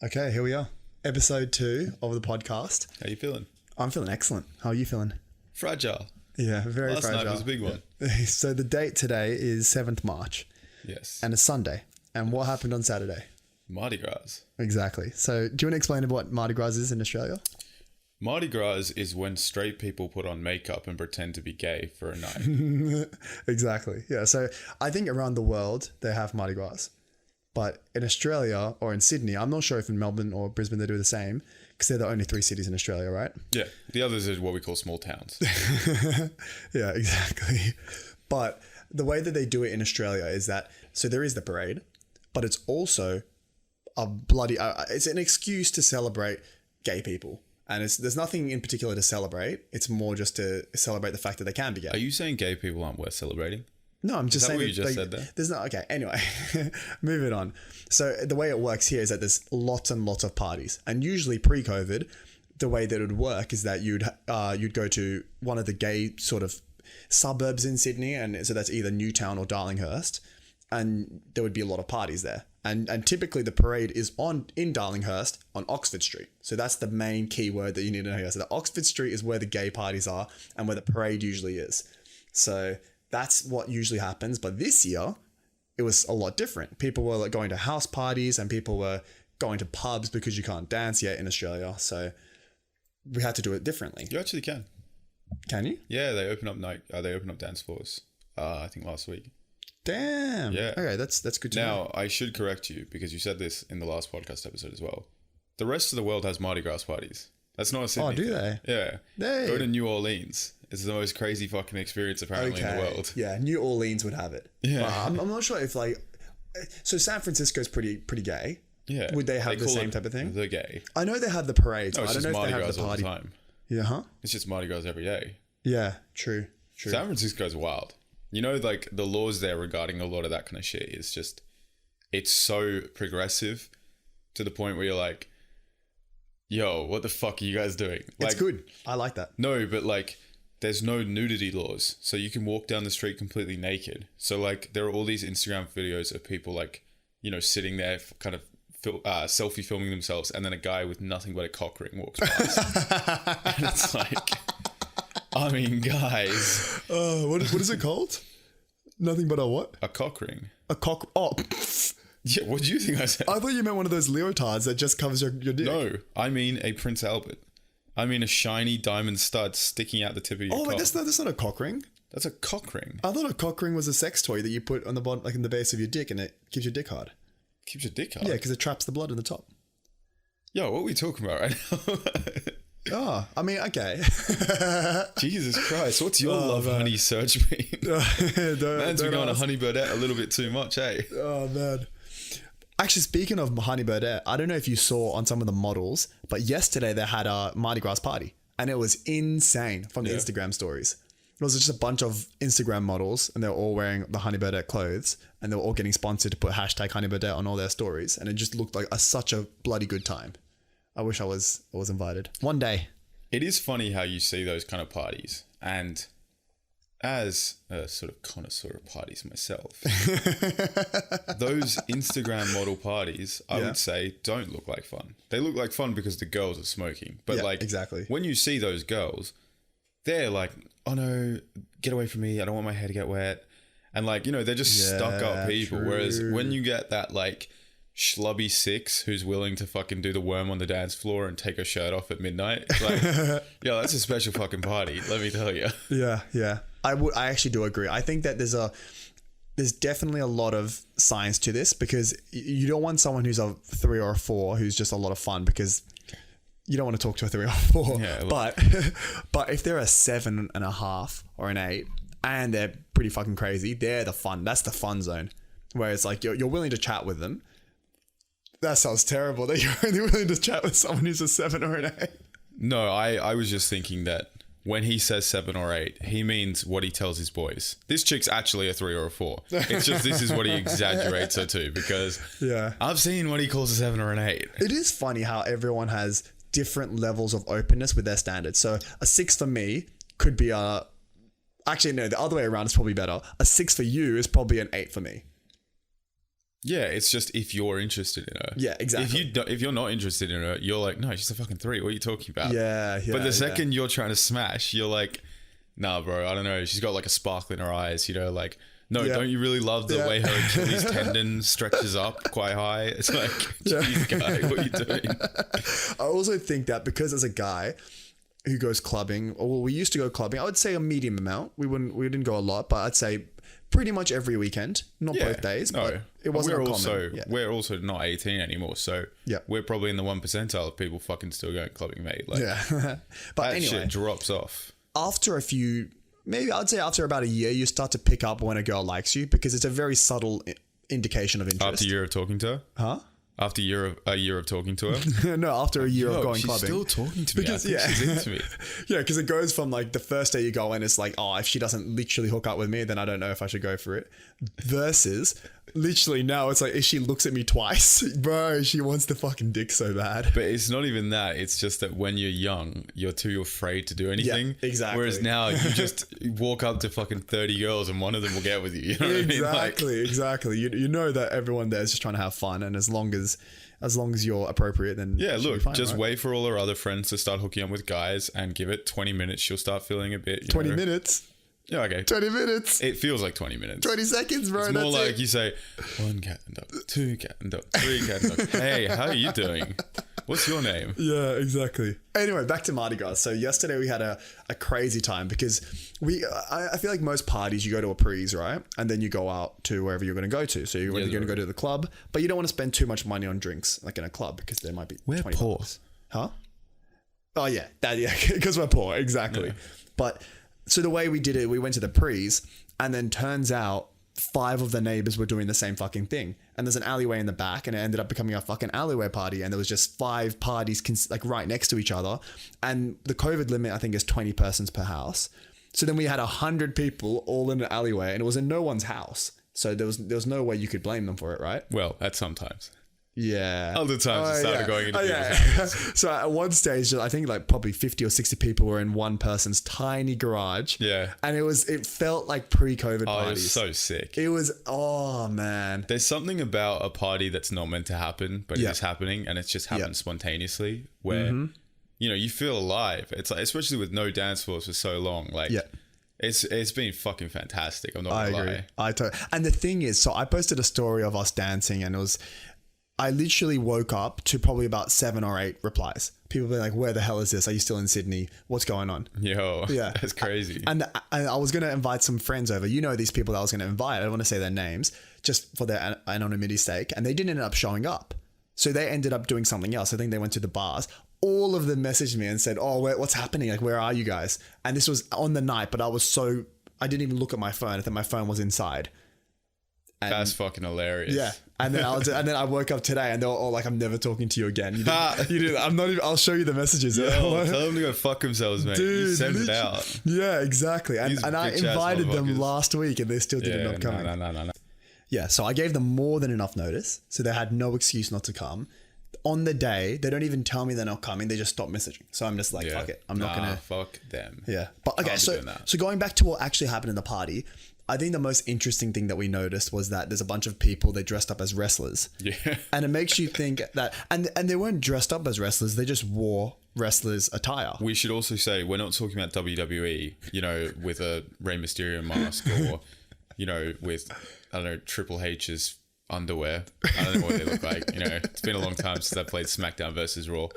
Okay, here we are. Episode 2 of the podcast. How you feeling? I'm feeling excellent. How are you feeling? Fragile. Yeah, very Last fragile. night was a big one. So the date today is 7th March Yes. and it's Sunday. And what happened on Saturday? Mardi Gras. Exactly. So do you want to explain what Mardi Gras is in Australia? Mardi Gras is when straight people put on makeup and pretend to be gay for a night. Exactly. Yeah. So I think around the world they have Mardi Gras. But in Australia or in Sydney, I'm not sure if in Melbourne or Brisbane they do the same because they're the only 3 cities in Australia, right? Yeah. The others are what we call small towns. Yeah, exactly. But the way that they do it in Australia is that, so there is the parade, but it's also a bloody, it's an excuse to celebrate gay people. And there's nothing in particular to celebrate. It's more just to celebrate the fact that they can be gay. Are you saying gay people aren't worth celebrating? No, I'm just saying what you just said there? There's not, okay, anyway, moving on. So the way it works here is that there's lots and lots of parties. And usually pre-COVID, the way that it would work is that you'd go to one of the gay sort of suburbs in Sydney. And so that's either Newtown or Darlinghurst. And there would be a lot of parties there. And typically the parade is in Darlinghurst on Oxford Street. So that's the main key word that you need to know here. So the Oxford Street is where the gay parties are and where the parade usually is. So that's what usually happens. But this year, it was a lot different. People were like going to house parties and people were going to pubs because you can't dance yet in Australia. So we had to do it differently. You actually can. Can you? Yeah, they open up dance floors. I think last week. Damn. Yeah. Okay, that's good to know. Now, I should correct you because you said this in the last podcast episode as well. The rest of the world has Mardi Gras parties. That's not a Sydney Do thing. they? Yeah. Hey. Go to New Orleans. It's the most crazy fucking experience apparently in the world. Yeah, New Orleans would have it. Yeah. I'm not sure if so San Francisco's pretty gay. Yeah. Would they have the call same it type of thing? The gay. I know they have the parades. No, I it's don't just know if Mardi they have Gras the all party. the time. Yeah, huh? It's just Mardi Gras every day. Yeah, true. San Francisco's wild. You know, like the laws there regarding a lot of that kind of shit is just, it's so progressive to the point where you're like, yo, what the fuck are you guys doing? Like, It's good. I like that. No, but like, there's no nudity laws. So you can walk down the street completely naked. So like, there are all these Instagram videos of people like, you know, sitting there kind of selfie filming themselves. And then a guy with nothing but a cock ring walks past. And it's like, I mean, guys. What is it called? Nothing but a what? A cock ring. A cock. Oh, Yeah, what do you think I said? I thought you meant one of those leotards that just covers your dick. No, I mean a Prince Albert. I mean a shiny diamond stud sticking out the tip of your Oh, cock. wait, that's not a cock ring. That's a cock ring. I thought a cock ring was a sex toy that you put on the bottom, like in the base of your dick, and it keeps your dick hard. Keeps your dick hard. Yeah, because it traps the blood in the top. Yo, what are we talking about right now? Oh, I mean, okay. Jesus Christ, what's your love honey search been? Man's been going to Honey Birdette a little bit too much, eh? Oh, man. Actually, speaking of Honey Birdette, I don't know if you saw on some of the models, but yesterday they had a Mardi Gras party and it was insane from the Instagram stories. It was just a bunch of Instagram models and they were all wearing the Honey Birdette clothes and they were all getting sponsored to put hashtag Honey Birdette on all their stories. And it just looked like such a bloody good time. I wish I was invited. One day. It is funny how you see those kind of parties. And as a sort of connoisseur of parties myself, those Instagram model parties, I would say, don't look like fun. They look like fun because the girls are smoking. But like, exactly. When you see those girls, they're like, oh no, get away from me. I don't want my hair to get wet. And like, you know, they're just stuck up people. True. Whereas when you get that like schlubby 6 who's willing to fucking do the worm on the dance floor and take her shirt off at midnight, like, yeah, that's a special fucking party. Let me tell you. Yeah. I actually do agree. I think that there's definitely a lot of science to this because you don't want someone who's a 3 or a 4 who's just a lot of fun because you don't want to talk to a 3 or a 4. Yeah, but if they're a 7.5 or an 8 and they're pretty fucking crazy, they're the fun. That's the fun zone. Where it's like you're willing to chat with them. That sounds terrible that you're only willing to chat with someone who's a 7 or an 8. No, I was just thinking that when he says 7 or 8, he means what he tells his boys. This chick's actually a 3 or a 4. It's just this is what he exaggerates her to because I've seen what he calls a 7 or an 8. It is funny how everyone has different levels of openness with their standards. So a 6 for me could be actually no, the other way around is probably better. A 6 for you is probably an 8 for me. Yeah, it's just if you're interested in her. Yeah, exactly. If you're not interested in her, you're like, no, she's a fucking 3. What are you talking about? Yeah. But the second you're trying to smash, you're like, nah, bro, I don't know. She's got like a sparkle in her eyes, you know, like, no, don't you really love the way her Achilles tendon stretches up quite high? It's like, geez, guy, what are you doing? I also think that because as a guy who goes clubbing, or we used to go clubbing, I would say a medium amount. We didn't go a lot, but I'd say pretty much every weekend, not both days. No, but it wasn't uncommon. We're also not 18 anymore, so we're probably in the 1% of people fucking still going clubbing, mate. Like, but that anyway, shit drops off. After a few, maybe I'd say after about a year, you start to pick up when a girl likes you because it's a very subtle indication of interest. After a year of talking to her? Huh? After a year of talking to her? No, after a year of going clubbing. She's still talking to me. Because, I think she's into me. Yeah, because it goes from like the first day you go in, it's like, oh, if she doesn't literally hook up with me, then I don't know if I should go for it. Versus literally now it's like, if she looks at me twice, bro, she wants the fucking dick so bad. But it's not even that. It's just that when you're young, you're too afraid to do anything. Yeah, exactly. Whereas now you just walk up to fucking 30 girls and one of them will get with you. You know what I mean? Like, Exactly. You know that everyone there is just trying to have fun, and as long as you're appropriate, then yeah, look, fine, just right? wait for all her other friends to start hooking up with guys and give it 20 minutes. She'll start feeling a bit. 20 minutes. Yeah, okay. 20 minutes. It feels like 20 minutes. 20 seconds, bro. It's more like you say, 1 cat and dog, 2 cat and dog, 3 cat and dog. Hey, how are you doing? What's your name? Yeah, exactly. Anyway, back to Mardi Gras. So yesterday we had a crazy time because I feel like most parties you go to a prees, right? And then you go out to wherever you're going to go to. So you're going to go to the club, but you don't want to spend too much money on drinks like in a club because there might be We're 20 poor. bucks. Huh? Oh yeah, because we're poor, exactly. Yeah. But so the way we did it, we went to the prees, and then turns out 5 of the neighbors were doing the same fucking thing. And there's an alleyway in the back, and it ended up becoming a fucking alleyway party. And there was just 5 parties like right next to each other. And the COVID limit, I think, is 20 persons per house. So then we had 100 people all in an alleyway, and it was in no one's house. So there was no way you could blame them for it, right? Well, at sometimes. Yeah. Other times it started going into people's houses. So at one stage, I think like probably 50 or 60 people were in one person's tiny garage. Yeah. And it felt like pre-COVID parties. Oh, it was so sick. It was, oh man. There's something about a party that's not meant to happen, but it's happening, and it's just happened spontaneously where, you know, you feel alive. It's like, especially with no dance floors for so long. Like, it's been fucking fantastic. I'm not gonna lie. And the thing is, so I posted a story of us dancing, and I literally woke up to probably about 7 or 8 replies. People being like, where the hell is this? Are you still in Sydney? What's going on? Yo, that's crazy. And I was going to invite some friends over. You know, these people that I was going to invite, I don't want to say their names just for their anonymity's sake. And they didn't end up showing up. So they ended up doing something else. I think they went to the bars. All of them messaged me and said, oh, what's happening? Like, where are you guys? And this was on the night, but I didn't even look at my phone. I think my phone was inside. And that's fucking hilarious. Yeah. And then I woke up today and they were all like, I'm never talking to you again. You didn't, I'm not even, I'll show you the messages. Yo, tell them to go fuck themselves, mate. Dude, you send it out. Yeah, exactly. And I invited them last week and they still did not come. No. Yeah. So I gave them more than enough notice. So they had no excuse not to come. On the day, they don't even tell me they're not coming. They just stop messaging. So I'm just like, fuck it. I'm not going to. Fuck them. Yeah. But okay. So going back to what actually happened in the party, I think the most interesting thing that we noticed was that there's a bunch of people that dressed up as wrestlers. Yeah. And it makes you think that, and they weren't dressed up as wrestlers. They just wore wrestlers attire. We should also say, we're not talking about WWE, you know, with a Rey Mysterio mask or, you know, with, I don't know, Triple H's underwear. I don't know what they look like. You know, it's been a long time since I played SmackDown versus Raw.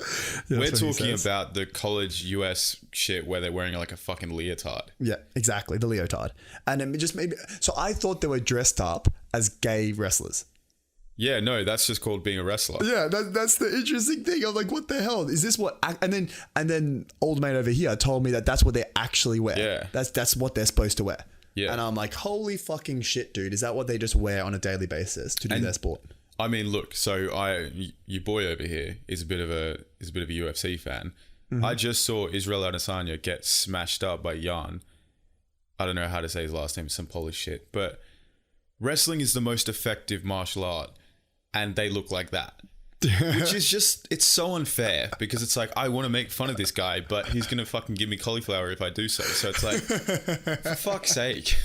Yeah, we're talking about the college US shit where they're wearing like a fucking leotard. Yeah, exactly. The leotard. And it just made me, so I thought they were dressed up as gay wrestlers. Yeah, no, that's just called being a wrestler. Yeah, that's the interesting thing. I'm like, what the hell? Is this what? And then old mate over here told me that that's what they actually wear. Yeah. That's what they're supposed to wear. Yeah. And I'm like, holy fucking shit, dude. Is that what they just wear on a daily basis to do their sport? I mean, look, so your boy over here is a bit of a UFC fan. Mm-hmm. I just saw Israel Adesanya get smashed up by Jan. I don't know how to say his last name, some Polish shit. But wrestling is the most effective martial art, and they look like that. Which is just, it's so unfair because it's like, I want to make fun of this guy, but he's going to fucking give me cauliflower if I do so. So it's like, for fuck's sake.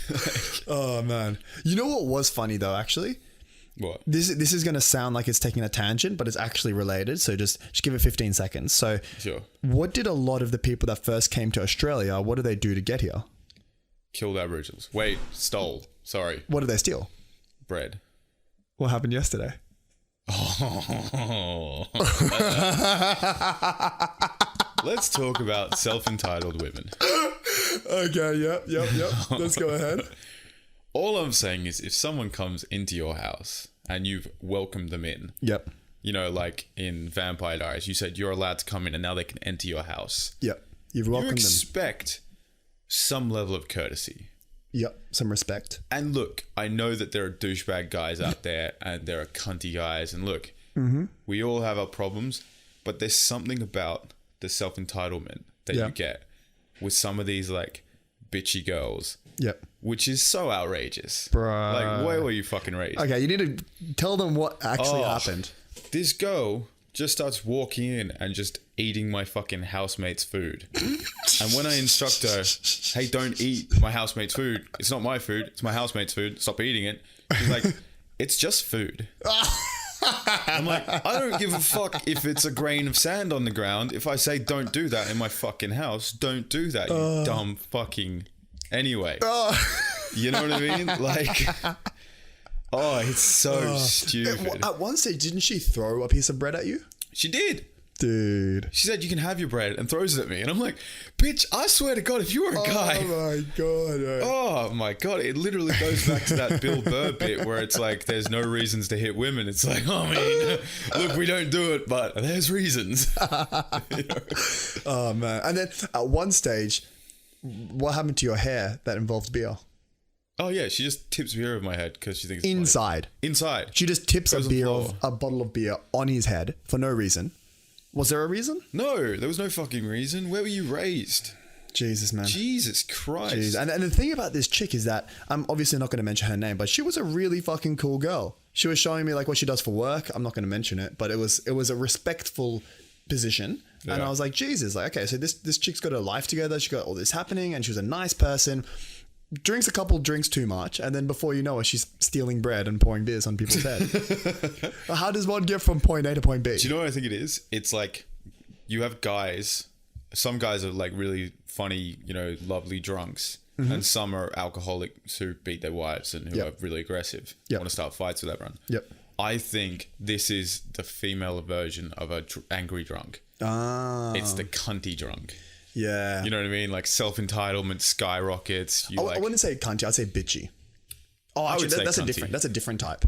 Oh man. You know what was funny though, actually? What? This is going to sound like it's taking a tangent, but it's actually related. So just give it 15 seconds. So Sure. what did a lot of the people that first came to Australia, what did they do to get here? Killed Aboriginals. Wait, stole. Sorry. What did they steal? Bread. What happened yesterday? Oh. Let's talk about self-entitled women. Okay, yep. Let's go ahead. All I'm saying is if someone comes into your house and you've welcomed them in, Yep. you know, like in Vampire Diaries, you said you're allowed to come in and now they can enter your house. Yep. You've You welcomed them. expect some level of courtesy. Yep. Some respect. And look, I know that there are douchebag guys out there and there are cunty guys. And look, we all have our problems, but there's something about the self-entitlement that Yeah. you get with some of these like bitchy girls, Yep. which is so outrageous. Bruh. Like, where were you fucking raised? Okay, you need to tell them what actually Oh. happened. This girl just starts walking in and just eating my fucking housemate's food. And when I instruct her, hey, don't eat my housemate's food. It's not my food. It's my housemate's food. Stop eating it. She's like, it's just food. I'm like, I don't give a fuck if it's a grain of sand on the ground. If I say don't do that in my fucking house, don't do that, you dumb fucking... Anyway. You know what I mean? Like... Oh, it's so stupid. At one stage, didn't she throw a piece of bread at you? She did. Dude. She said, you can have your bread, and throws it at me. And I'm like, bitch, I swear to God, if you were a guy... Oh my God. Right. Oh my God. It literally goes back to that Bill Burr bit where it's like, there's no reasons to hit women. It's like, I mean, look, we don't do it, but there's reasons. You know? Oh man. And then at one stage, what happened to your hair that involved beer? Oh yeah, she just tips beer over my head because she thinks it's Inside. funny. Inside. She just tips Goes on the floor. a bottle of beer on his head for no reason. Was there a reason? No, there was no fucking reason. Where were you raised? Jesus, man. Jesus Christ. Jeez. And the thing about this chick is that I'm obviously not going to mention her name, but she was a really fucking cool girl. She was showing me like what she does for work. I'm not going to mention it, but it was a respectful position. Yeah. And I was like, Jesus, like, okay, so this chick's got her life together. She got all this happening and she was a nice person. Drinks a couple drinks too much, and then before you know it, she's stealing bread and pouring beers on people's head. How does one get from point A to point B? Do you know what I think it is? It's like you have guys. Some guys are like really funny, you know, lovely drunks, and some are alcoholics who beat their wives and who are really aggressive. Yep. Want to start fights with everyone. Yep. I think this is the female version of a angry drunk. Ah. It's the cunty drunk. Yeah. You know what I mean? Like self-entitlement skyrockets. I wouldn't say cunty. I'd say bitchy. Oh, actually, that's cunty. That's a different type.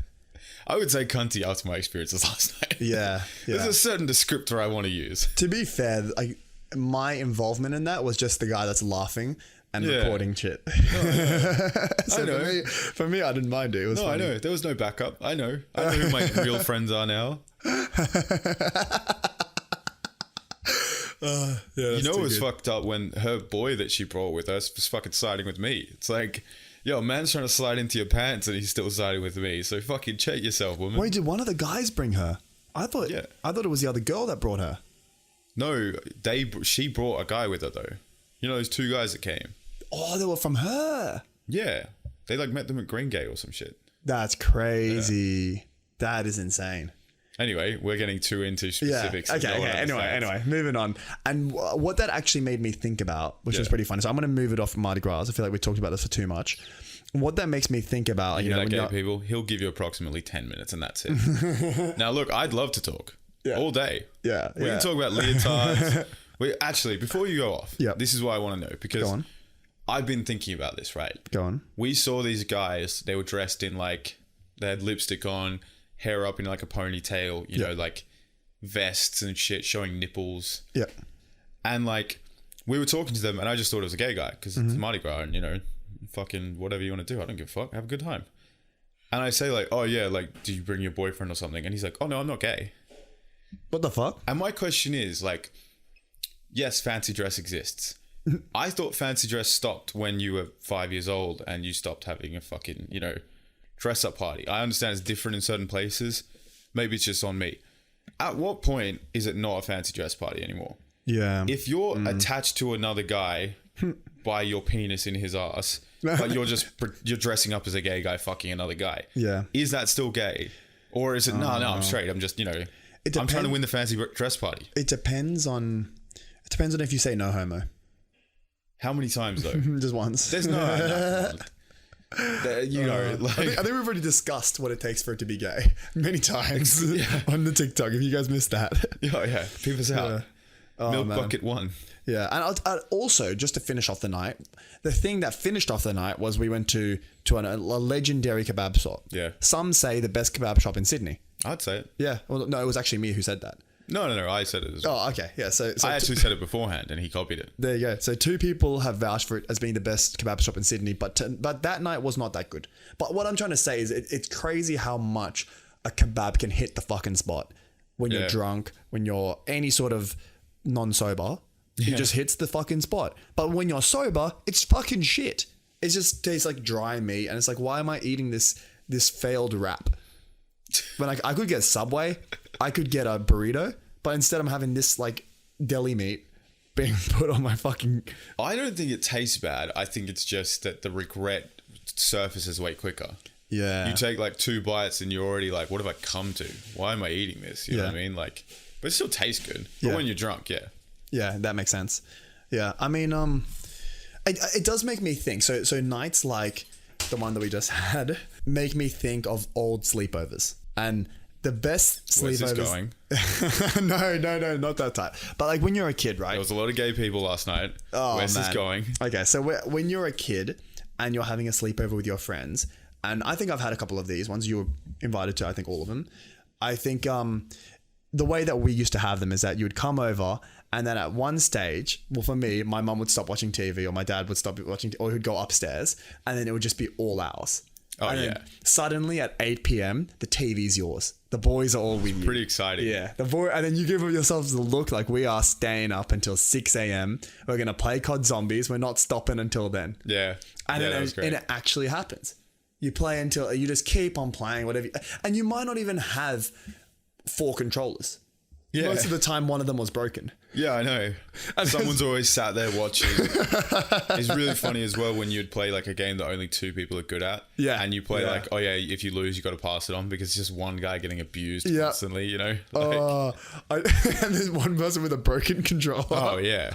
I would say cunty after my experiences last night. Yeah. There's a certain descriptor I want to use. To be fair, like my involvement in that was just the guy that's laughing and recording shit. So I know. For me, I didn't mind it. It was funny. I know. There was no backup. I know who my real friends are now. You know it was fucked up when her boy that she brought with us was fucking siding with me. It's like, yo, man's trying to slide into your pants and he's still siding with me. So fucking check yourself, woman. Wait, did one of the guys bring her? I thought it was the other girl that brought her. No, she brought a guy with her though. You know those two guys that came. Oh, they were from her. Yeah, they like met them at Green Gate or some shit. That's crazy. Yeah. That is insane. Anyway, we're getting too into specifics. Yeah. Okay. Anyway, moving on. And what that actually made me think about, which was pretty funny. So I'm going to move it off Mardi Gras. I feel like we talked about this for too much. What that makes me think about, you know, gay people, he'll give you approximately 10 minutes and that's it. Now, look, I'd love to talk all day. Yeah. We can talk about leotards. Actually, before you go off, this is what I want to know because I've been thinking about this, right? Go on. We saw these guys, they were dressed in like, they had lipstick on, hair up in like a ponytail, you know, like vests and shit showing nipples. Yeah. And like, we were talking to them and I just thought it was a gay guy because it's Mardi Gras and, you know, fucking whatever you want to do. I don't give a fuck. Have a good time. And I say like, oh yeah, like, do you bring your boyfriend or something? And he's like, oh no, I'm not gay. What the fuck? And my question is like, yes, fancy dress exists. I thought fancy dress stopped when you were 5 years old and you stopped having a fucking, you know, dress up party. I understand it's different in certain places. Maybe it's just on me. At what point is it not a fancy dress party anymore? Yeah. If you're attached to another guy by your penis in his ass but you're dressing up as a gay guy fucking another guy. Yeah. Is that still gay? Or is it, no, I'm straight. I'm just, I'm trying to win the fancy dress party. It depends on if you say no homo. How many times though? Just once. There's no. I think we've already discussed what it takes for it to be gay many times on the TikTok. If you guys missed that. Yeah. Peep us out. Milk bucket 1. Yeah. And I'll also, just to finish off the night, the thing that finished off the night was we went to a legendary kebab shop. Yeah. Some say the best kebab shop in Sydney. I'd say it. Yeah. Well, no, it was actually me who said that. No, I said it as well. Oh, okay. Yeah. So I actually said it beforehand and he copied it. There you go. So 2 people have vouched for it as being the best kebab shop in Sydney, but that night was not that good. But what I'm trying to say is it's crazy how much a kebab can hit the fucking spot when you're drunk, when you're any sort of non-sober. It just hits the fucking spot. But when you're sober, it's fucking shit. It just tastes like dry meat. And it's like, why am I eating this failed wrap? When I could get Subway, I could get a burrito, but instead I'm having this like deli meat being put on my fucking... I don't think it tastes bad. I think it's just that the regret surfaces way quicker. Yeah. You take like 2 bites and you're already like, what have I come to? Why am I eating this? You know what I mean? Like, but it still tastes good. But when you're drunk, Yeah, that makes sense. Yeah, I mean, it does make me think. So nights like the one that we just had make me think of old sleepovers. And the best sleepovers... Where's this going? No, not that type. But like when you're a kid, right? There was a lot of gay people last night. Where's this going? Okay, so when you're a kid and you're having a sleepover with your friends, and I think I've had a couple of these ones. You were invited to, I think, all of them. I think the way that we used to have them is that you would come over and then at one stage, well, for me, my mum would stop watching TV or my dad would stop watching, or he'd go upstairs and then it would just be all ours. Oh, and then suddenly at 8 p.m, the TV's yours. The boys are all with you. Pretty exciting. Yeah. And then you give yourselves the look like we are staying up until 6 a.m. We're going to play COD Zombies. We're not stopping until then. Yeah. And, that was great. And it actually happens. You play until you just keep on playing whatever. And you might not even have 4 controllers. Yeah. Most of the time, one of them was broken. Yeah, I know. Someone's always sat there watching. It's really funny as well when you'd play like a game that only 2 people are good at. Yeah. And you play like, oh yeah, if you lose, you got to pass it on because it's just one guy getting abused constantly, you know? Like, and there's one person with a broken controller. Oh, yeah.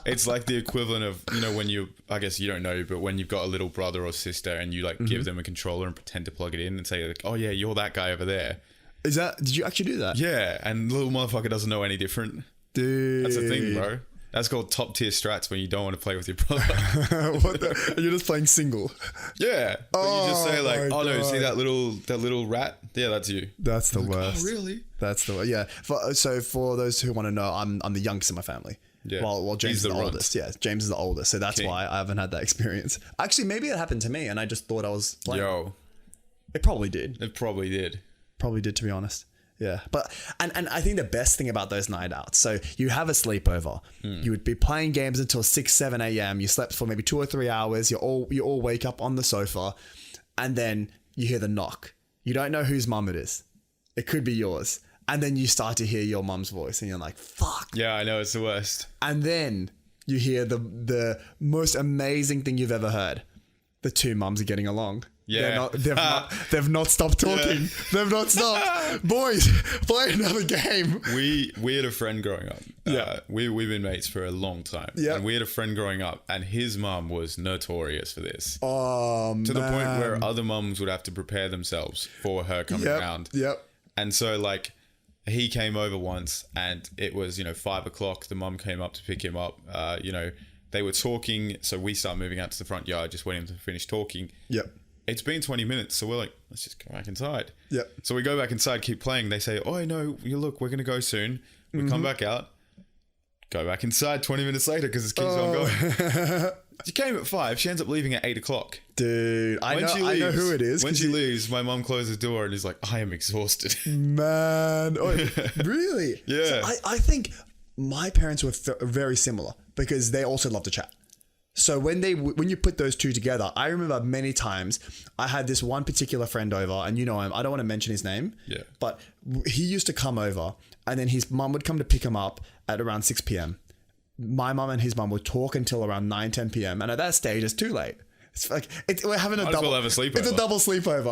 It's like the equivalent of, when I guess you don't know, but when you've got a little brother or sister and you like give them a controller and pretend to plug it in and say like, oh yeah, you're that guy over there. Did you actually do that? Yeah, and the little motherfucker doesn't know any different. Dude. That's the thing, bro. That's called top tier strats when you don't want to play with your brother. You're just playing single. Yeah. But you just say like, oh no, see that little rat? Yeah, that's you. That's the worst. Oh, really? That's the worst. Yeah. So for those who want to know, I'm the youngest in my family. Yeah. While James is the oldest. Yeah, James is the oldest. So that's why I haven't had that experience. Actually, maybe it happened to me and I just thought I was playing. Yo. It probably did. It probably did. Probably did, to be honest. Yeah. But and I think the best thing about those night outs, so you have a sleepover. You would be playing games until 6, 7 a.m. You slept for maybe 2 or 3 hours. You all wake up on the sofa and then you hear the knock. You don't know whose mum it is. It could be yours. And then you start to hear your mum's voice and you're like, fuck. Yeah, I know, it's the worst. And then you hear the most amazing thing you've ever heard. The 2 mums are getting along. Yeah. They've not stopped talking. Yeah. They've not stopped. Boys, play another game. We had a friend growing up. Yeah. We've been mates for a long time. Yeah. And we had a friend growing up and his mum was notorious for this. Oh, man. To the point where other mums would have to prepare themselves for her coming around. Yep. And so like he came over once and it was, 5 o'clock. The mum came up to pick him up. They were talking. So we start moving out to the front yard, just waiting to finish talking. Yep. It's been 20 minutes, so we're like, let's just go back inside. Yep. So we go back inside, keep playing. They say, oh, no, look, we're going to go soon. We come back out, go back inside 20 minutes later because it keeps on going. She came at 5. She ends up leaving at 8 o'clock. Dude, I know who it is. When she leaves, my mum closes the door and is like, I am exhausted. Man. Oh, really? Yeah. So I think my parents were very similar because they also love to chat. So when you put those 2 together, I remember many times I had this one particular friend over and him, I don't want to mention his name, but he used to come over and then his mum would come to pick him up at around 6 p.m. My mum and his mum would talk until around 9, 10 p.m. And at that stage, it's too late. It's like we're having a Might as double. well have a sleepover. It's a double sleepover,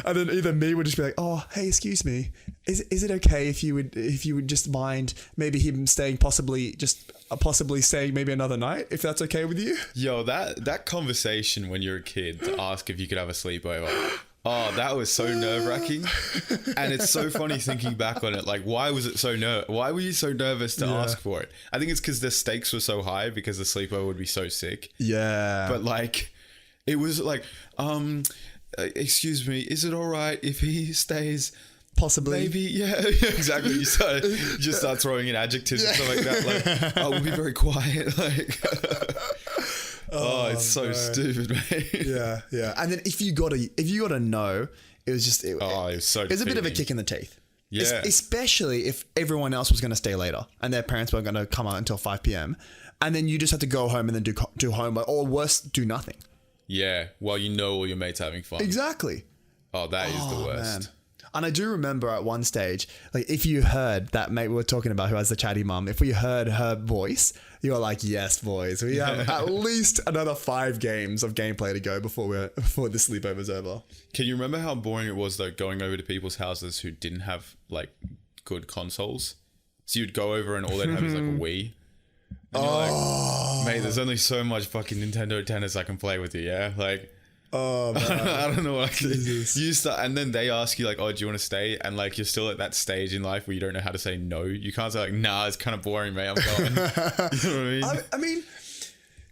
and then either me would just be like, "Oh, hey, excuse me, is it okay if you would just mind maybe him staying possibly staying maybe another night if that's okay with you?" Yo, that conversation when you're a kid to ask if you could have a sleepover. Oh, that was so nerve-wracking. And it's so funny thinking back on it. Like, why was it why were you so nervous to ask for it? I think it's because the stakes were so high because the sleepover would be so sick. Yeah. But like, it was like, excuse me, is it all right if he stays? Possibly. Maybe, yeah, exactly. You just start throwing in adjectives and stuff like that. Like, oh, we'll be very quiet. Like, oh, it's so stupid, mate. Yeah. And then if you got to know, it was just it was so. It was a bit of a kick in the teeth. Yeah. Especially if everyone else was going to stay later and their parents weren't going to come out until 5 p.m. and then you just had to go home and then do homework, or worse, do nothing. Yeah, well, you know all your mates having fun. Exactly. Oh, that is the worst. Man. And I do remember at one stage, like if you heard that mate we were talking about who has the chatty mum, if we heard her voice, you were like, yes, boys, we have at least another 5 games of gameplay to go before the sleepover's over. Can you remember how boring it was though going over to people's houses who didn't have like good consoles? So you'd go over and all they'd have is like a Wii. And you're like, mate, there's only so much fucking Nintendo tennis I can play with you, yeah? Like, oh, man. I don't know what I can do. You start, and then they ask you like, oh, do you want to stay? And like, you're still at that stage in life where you don't know how to say no. You can't say like, nah, it's kind of boring, mate. I'm going. You know what I mean? I mean,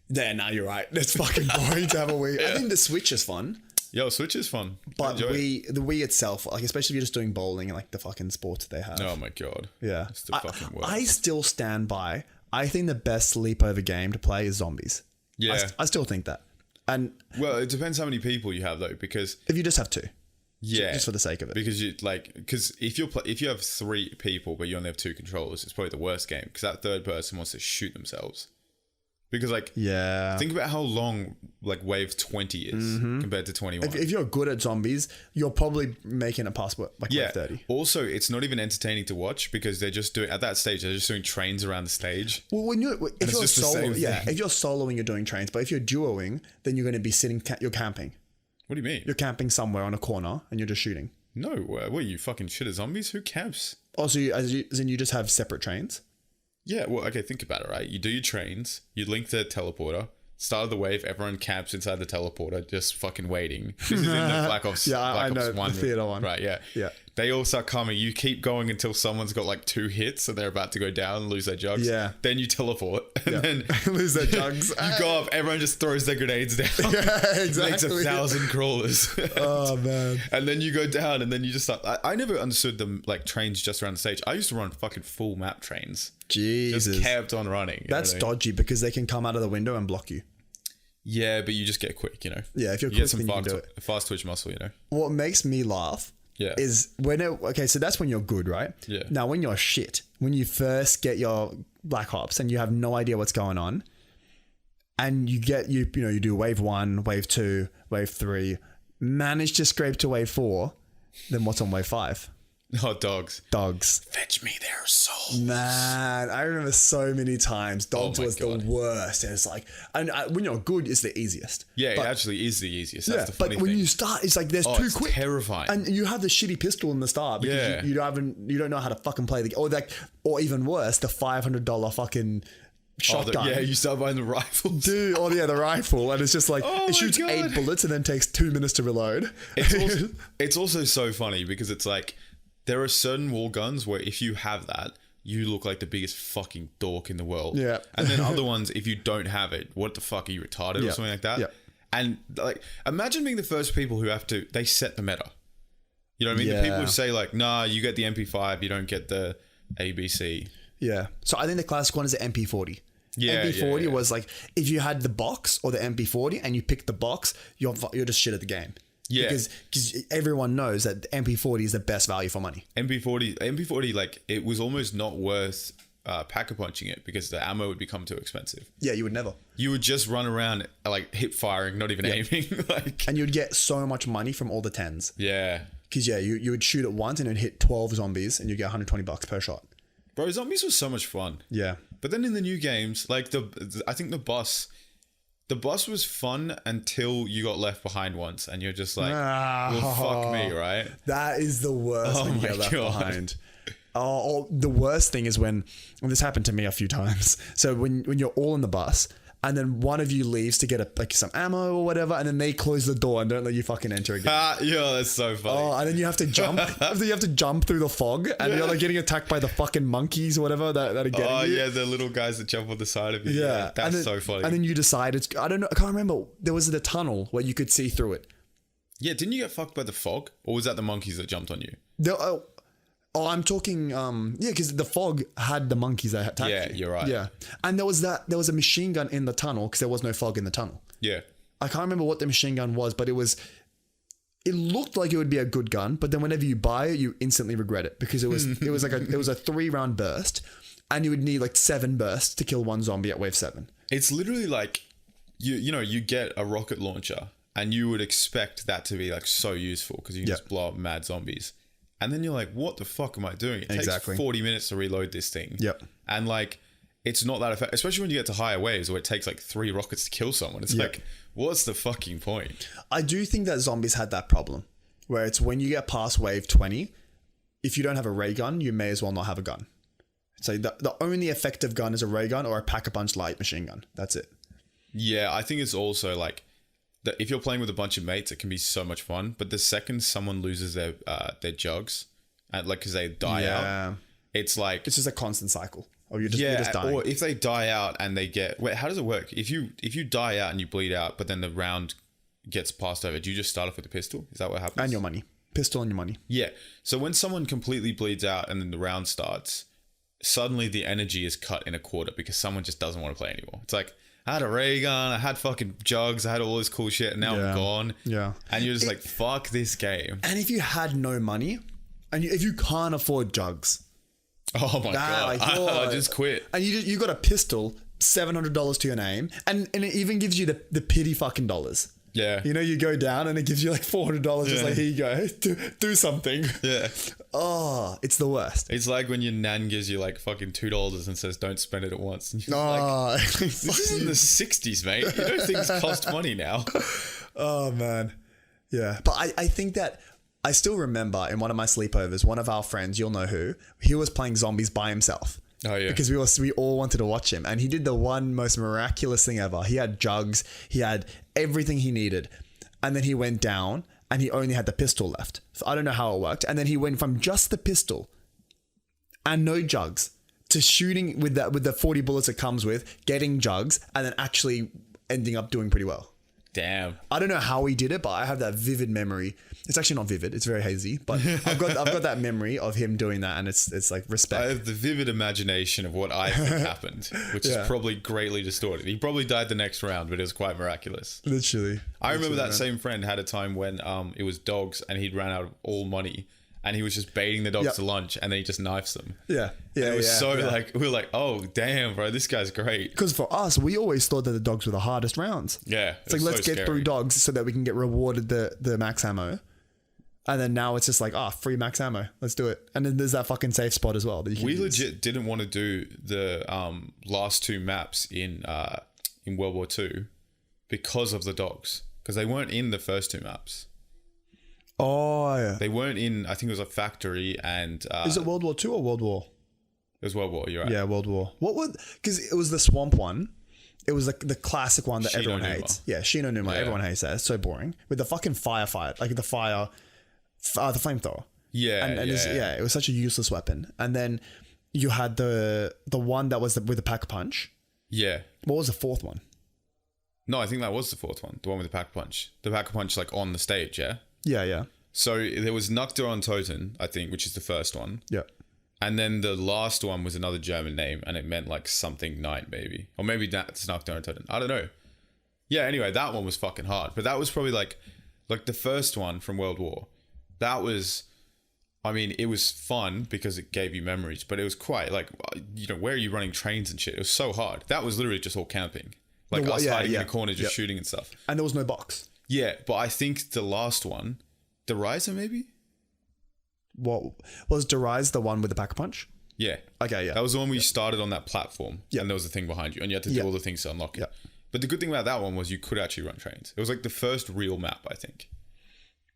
yeah, no, you're right. It's fucking boring to have a Wii. I think the Switch is fun. Yo, Switch is fun. But the Wii itself, like especially if you're just doing bowling and like the fucking sports they have. Oh my God. Yeah. It's the fucking worst. I still stand by. I think the best sleepover game to play is Zombies. Yeah. I still think that. And well, it depends how many people you have though, because if you just have 2. Yeah. Just for the sake of it. Because if you have 3 people but you only have 2 controllers, it's probably the worst game because that third person wants to shoot themselves. Because like, yeah, think about how long like wave 20 is compared to 21. If you're good at Zombies, you're probably making it past like wave 30. Also, it's not even entertaining to watch because they're just doing, at that stage, they're just doing trains around the stage. Well, if you're soloing, you're doing trains. But if you're duoing, then you're going to be you're camping. What do you mean? You're camping somewhere on a corner and you're just shooting. No, what are you fucking shit at zombies? Who camps? Oh, so as in you just have separate trains? Yeah, well, okay, think about it, right? You do your trains, you link the teleporter, start of the wave, everyone camps inside the teleporter, just fucking waiting. This is in the Black Ops, I know, 1. the theater one. Right, yeah. They all start coming. You keep going until someone's got like 2 hits and they're about to go down and lose their jugs. Yeah. Then you teleport and then lose their jugs. You go up, everyone just throws their grenades down. Yeah, exactly. Makes 1,000 crawlers. Oh, man. And then you go down and then you just start. I never understood them like trains just around the stage. I used to run fucking full map trains. Jesus. Just kept on running. That's dodgy because they can come out of the window and block you. Yeah, but you just get quick, you know. Yeah, if you're you quick, get some then you can do it. Fast twitch muscle, you know. What makes me laugh is okay, so that's when you're good, right? Yeah. Now, when you're shit, when you first get your Black Ops and you have no idea what's going on, and you do wave 1, wave 2, wave 3, manage to scrape to wave 4, then what's on wave 5? Oh, dogs. Fetch me their soul. Man, I remember so many times dogs was God. the worst. And it's like, and when you're good, it's the easiest. Yeah, it actually is the easiest. That's the funny but thing. when you start, it's like there's too it's quick. Terrifying. And you have the shitty pistol in the start because you don't know how to fucking play the or even worse, the $500 fucking shotgun. You start buying the rifles. Dude, the rifle. And it's just like, it shoots 8 bullets and then takes 2 minutes to reload. It's also so funny because it's like, there are certain war guns where if you have that, you look like the biggest fucking dork in the world. Yeah. And then other ones, if you don't have it, what the fuck, are you retarded or something like that? Yeah. And like, imagine being the first people who they set the meta. You know what I mean? Yeah. The people who say like, nah, you get the MP5, you don't get the ABC. Yeah. So I think the classic one is the MP40. Yeah, MP40 was like, if you had the box or the MP40 and you picked the box, you're just shit at the game. Yeah. Because everyone knows that the MP40 is the best value for money. MP40, like, it was almost not worth packer punching it because the ammo would become too expensive. Yeah, you would never. You would just run around like hip firing, not even aiming. And you'd get so much money from all the 10s. Yeah. Because you would shoot it once and it'd hit 12 zombies and you'd get $120 per shot. Bro, zombies was so much fun. Yeah. But then in the new games, like I think the boss, The bus was fun until you got left behind once, and you're just like, Ah. well, fuck me, right? That is the worst Oh when you my get left God. behind. Oh, the worst thing is when, and this happened to me a few times. So when you're all in the bus and then one of you leaves to get like some ammo or whatever, and then they close the door and don't let you fucking enter again. Yeah, that's so funny. Oh, and then you have to jump. You have to jump through the fog, and you're like getting attacked by the fucking monkeys or whatever that are getting you. Yeah, the little guys that jump on the side of you. Yeah, that's then, so funny. And then you decide I don't know. I can't remember. There was the tunnel where you could see through it. Yeah, didn't you get fucked by the fog, or was that the monkeys that jumped on you? I'm talking. Because the fog had the monkeys that attacked Yeah, you. you're right. Yeah, and there was a machine gun in the tunnel because there was no fog in the tunnel. Yeah. I can't remember what the machine gun was, but it looked like it would be a good gun, but then whenever you buy it, you instantly regret it because it was like a 3-round burst, and you would need like 7 bursts to kill one zombie at wave 7. It's literally like you get a rocket launcher, and you would expect that to be like so useful because you can just blow up mad zombies. And then you're like, what the fuck am I doing? It takes 40 minutes to reload this thing. Yep. And like, it's not that effective, especially when you get to higher waves where it takes like 3 rockets to kill someone. It's like, what's the fucking point? I do think that zombies had that problem where it's when you get past wave 20, if you don't have a ray gun, you may as well not have a gun. So the only effective gun is a ray gun or a pack-a-punch light machine gun. That's it. Yeah, I think it's also like that if you're playing with a bunch of mates, it can be so much fun. But the second someone loses their jugs, and like because they die out, it's like it's just a constant cycle. Or you're just dying. Or if they die out and they get how does it work? If you die out and you bleed out, but then the round gets passed over, do you just start off with a pistol? Is that what happens? And your money, pistol and your money. Yeah. So when someone completely bleeds out and then the round starts, suddenly the energy is cut in a quarter because someone just doesn't want to play anymore. It's like, I had a ray gun, I had fucking jugs, I had all this cool shit, and now I'm gone. Yeah. And you're just like, fuck this game. And if you had no money, and if you can't afford jugs, oh my God, I just quit. And you got a pistol, $700 to your name, and it even gives you the pity fucking dollars. Yeah. You know, you go down and it gives you like $400, just like, here you go, do something. Yeah. Oh, it's the worst. It's like when your nan gives you like fucking $2 and says, don't spend it at once. And you're Oh, like, this is in the 60s, mate. You know things cost money now. Oh, man. Yeah. But I think that I still remember in one of my sleepovers, one of our friends, you'll know who, he was playing zombies by himself. Oh, yeah. Because we all wanted to watch him. And he did the one most miraculous thing ever. He had jugs. He had everything he needed. And then he went down and he only had the pistol left. So I don't know how it worked. And then he went from just the pistol and no jugs to shooting with the 40 bullets it comes with, getting jugs, and then actually ending up doing pretty well. Damn. I don't know how he did it, but I have that vivid memory. It's actually not vivid; it's very hazy. But I've got that memory of him doing that, and it's like respect. I have the vivid imagination of what I think happened, which is probably greatly distorted. He probably died the next round, but it was quite miraculous. Literally. I remember that same friend had a time when it was dogs, and he'd ran out of all money, and he was just baiting the dogs to lunch, and then he just knifes them. Yeah, yeah. And it was like we were like, oh damn, bro, this guy's great. Because for us, we always thought that the dogs were the hardest rounds. Yeah, it's like let's get scary. through dogs so that we can get rewarded the max ammo. And then now it's just like, free max ammo. Let's do it. And then there's that fucking safe spot as well. That you can we use. legit didn't want to do the last 2 maps in World War II because of the dogs. Because they weren't in the first 2 maps. Oh, yeah. They weren't in, I think it was a factory and... Is it World War II or World War? It was World War, you're right. Yeah, World War. What would... Because it was the swamp one. It was like the classic one that Shino everyone Numa. hates. Yeah, Shino Numa. Yeah. Everyone hates that. It's so boring. With the fucking firefight. Like the flamethrower. Yeah, And it was such a useless weapon. And then you had the one that was with the pack punch. Yeah. What was the fourth one? No, I think that was the 4th one. The one with the pack punch. The pack punch like on the stage, yeah? Yeah, yeah. So there was Nukter on Toten, I think, which is the first one. Yeah. And then the last one was another German name, and it meant like something knight, maybe. Or maybe that's Nukter on Toten. I don't know. Yeah, anyway, that one was fucking hard. But that was probably like the first one from World War. That was... I mean, it was fun because it gave you memories, but it was quite like, where are you running trains and shit? It was so hard. That was literally just all camping. Like us hiding in a corner, just shooting and stuff. And there was no box. Yeah, but I think the last one, the Riser maybe? What was Derise the one with the pack punch? Yeah. Okay, yeah. That was the one where you started on that platform and there was a thing behind you and you had to do all the things to unlock it. But the good thing about that one was you could actually run trains. It was like the first real map, I think.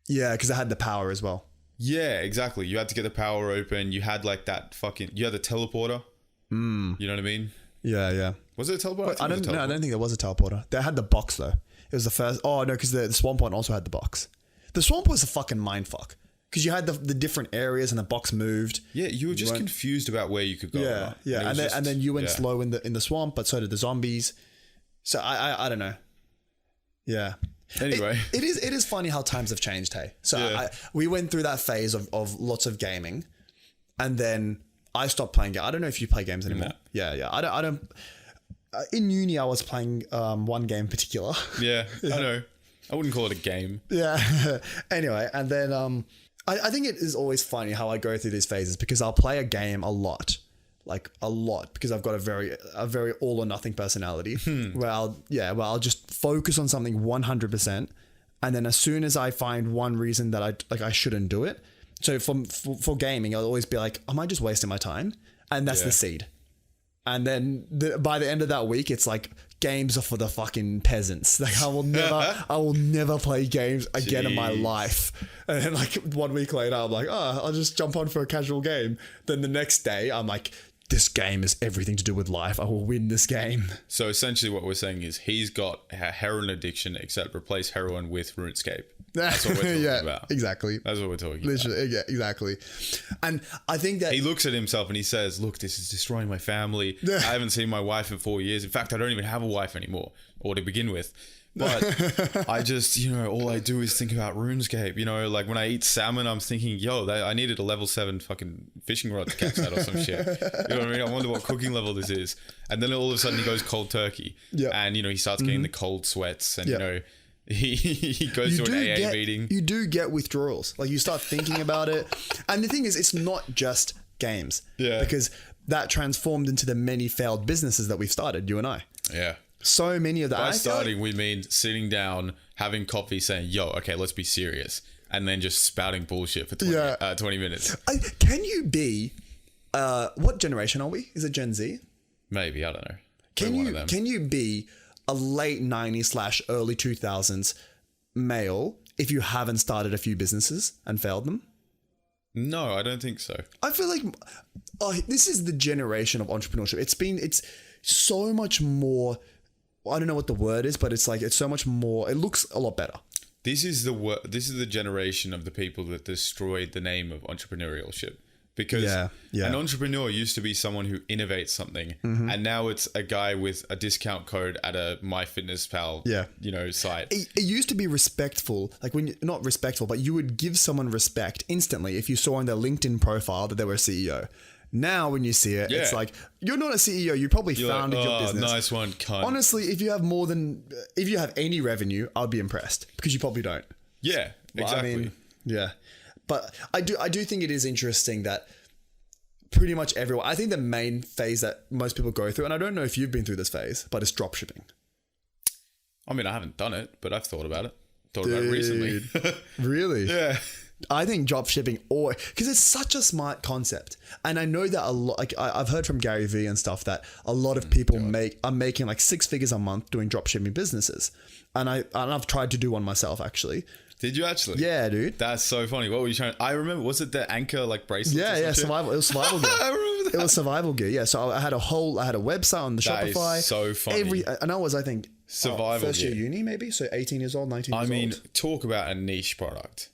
Yeah, because it had the power as well. Yeah, exactly. You had to get the power open. You had like that you had the teleporter. You know what I mean? Yeah. Was it a teleporter? I don't think there was a teleporter. They had the box though. It was the first. Oh no, because the Swamp one also had the box. The Swamp was a fucking mindfuck because you had the different areas and the box moved. Yeah, you were just confused about where you could go. Yeah, and then you went slow in the swamp, but so did the zombies. So I don't know. Yeah. Anyway, it is funny how times have changed. Hey, so we went through that phase of lots of gaming, and then I stopped playing games. I don't know if you play games anymore. No. Yeah. I don't. In uni, I was playing one game in particular. Yeah, I know. I wouldn't call it a game. Yeah. Anyway, and then I think it is always funny how I go through these phases because I'll play a game a lot. Like a lot, because I've got a very all or nothing personality where I'll just focus on something 100%, and then as soon as I find one reason that I shouldn't do it. So for gaming, I'll always be like, am I just wasting my time? And that's the seed. And then by the end of that week, it's like games are for the fucking peasants. Like I will never play games again in my life. And then like 1 week later, I'm like, I'll just jump on for a casual game. Then the next day, I'm like, this game is everything to do with life. I will win this game. So essentially what we're saying is he's got a heroin addiction, except replace heroin with RuneScape. That's what we're talking about. Exactly. That's what we're talking Literally, about. Yeah, exactly. And I think that... He looks at himself and he says, look, this is destroying my family. I haven't seen my wife in 4 years. In fact, I don't even have a wife anymore, or to begin with. But I just, all I do is think about RuneScape. Like when I eat salmon, I'm thinking, I needed a level 7 fucking fishing rod to catch that or some shit. You know what I mean? I wonder what cooking level this is. And then all of a sudden he goes cold turkey. Yep. And, he starts getting the cold sweats and, he goes to an AA meeting. You do get withdrawals. Like you start thinking about it. And the thing is, it's not just games. Yeah. Because that transformed into the many failed businesses that we've started, you and I. Yeah. So many of that. By starting, we mean sitting down, having coffee, saying, okay, let's be serious. And then just spouting bullshit for 20 minutes. Can you be, what generation are we? Is it Gen Z? Maybe, I don't know. Can you be a late 90s / early 2000s male if you haven't started a few businesses and failed them? No, I don't think so. I feel like this is the generation of entrepreneurship. It's so much more... I don't know what the word is, but it's so much more. It looks a lot better. This is the generation of the people that destroyed the name of entrepreneurship, because an entrepreneur used to be someone who innovates something, and now it's a guy with a discount code at a MyFitnessPal site. It used to be respectful, like not respectful, but you would give someone respect instantly if you saw on their LinkedIn profile that they were a CEO. Now, when you see it, it's like, you're not a CEO. You probably founded your business. Nice one, cunt. Honestly, if you have any revenue, I'd be impressed, because you probably don't. Yeah, exactly. But I do think it is interesting that pretty much everyone, I think the main phase that most people go through, and I don't know if you've been through this phase, but it's dropshipping. I mean, I haven't done it, but I've thought about it. About it recently. Really? Yeah. I think drop shipping, because it's such a smart concept, and I know that a lot. Like I've heard from Gary Vee and stuff that a lot of people are making like 6 figures a month doing drop shipping businesses, and I've tried to do one myself actually. Did you actually? Yeah, dude. That's so funny. What were you trying? I remember. Was it the Anchor bracelet? Yeah, survival. It was survival gear. I remember that. It was survival gear. Yeah. So I had a website on the Shopify. That is so funny. And I think survival first year uni, maybe. So 18 years old, 19 years old. I mean, talk about a niche product.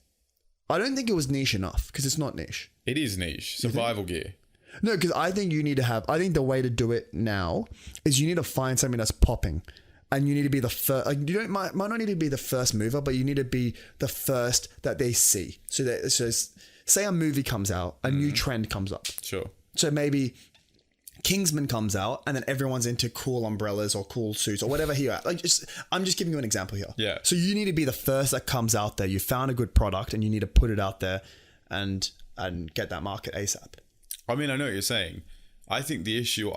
I don't think it was niche enough, because it's not niche. It is niche. Survival gear. No, because I think I think the way to do it now is you need to find something that's popping, and you need to be the first. Like you might not need to be the first mover, but you need to be the first that they see. So say a movie comes out, a new trend comes up. Sure. So maybe Kingsman comes out, and then everyone's into cool umbrellas or cool suits or whatever here. I'm just giving you an example here. Yeah. So you need to be the first that comes out there. You found a good product, and you need to put it out there and get that market ASAP. I mean, I know what you're saying. I think the issue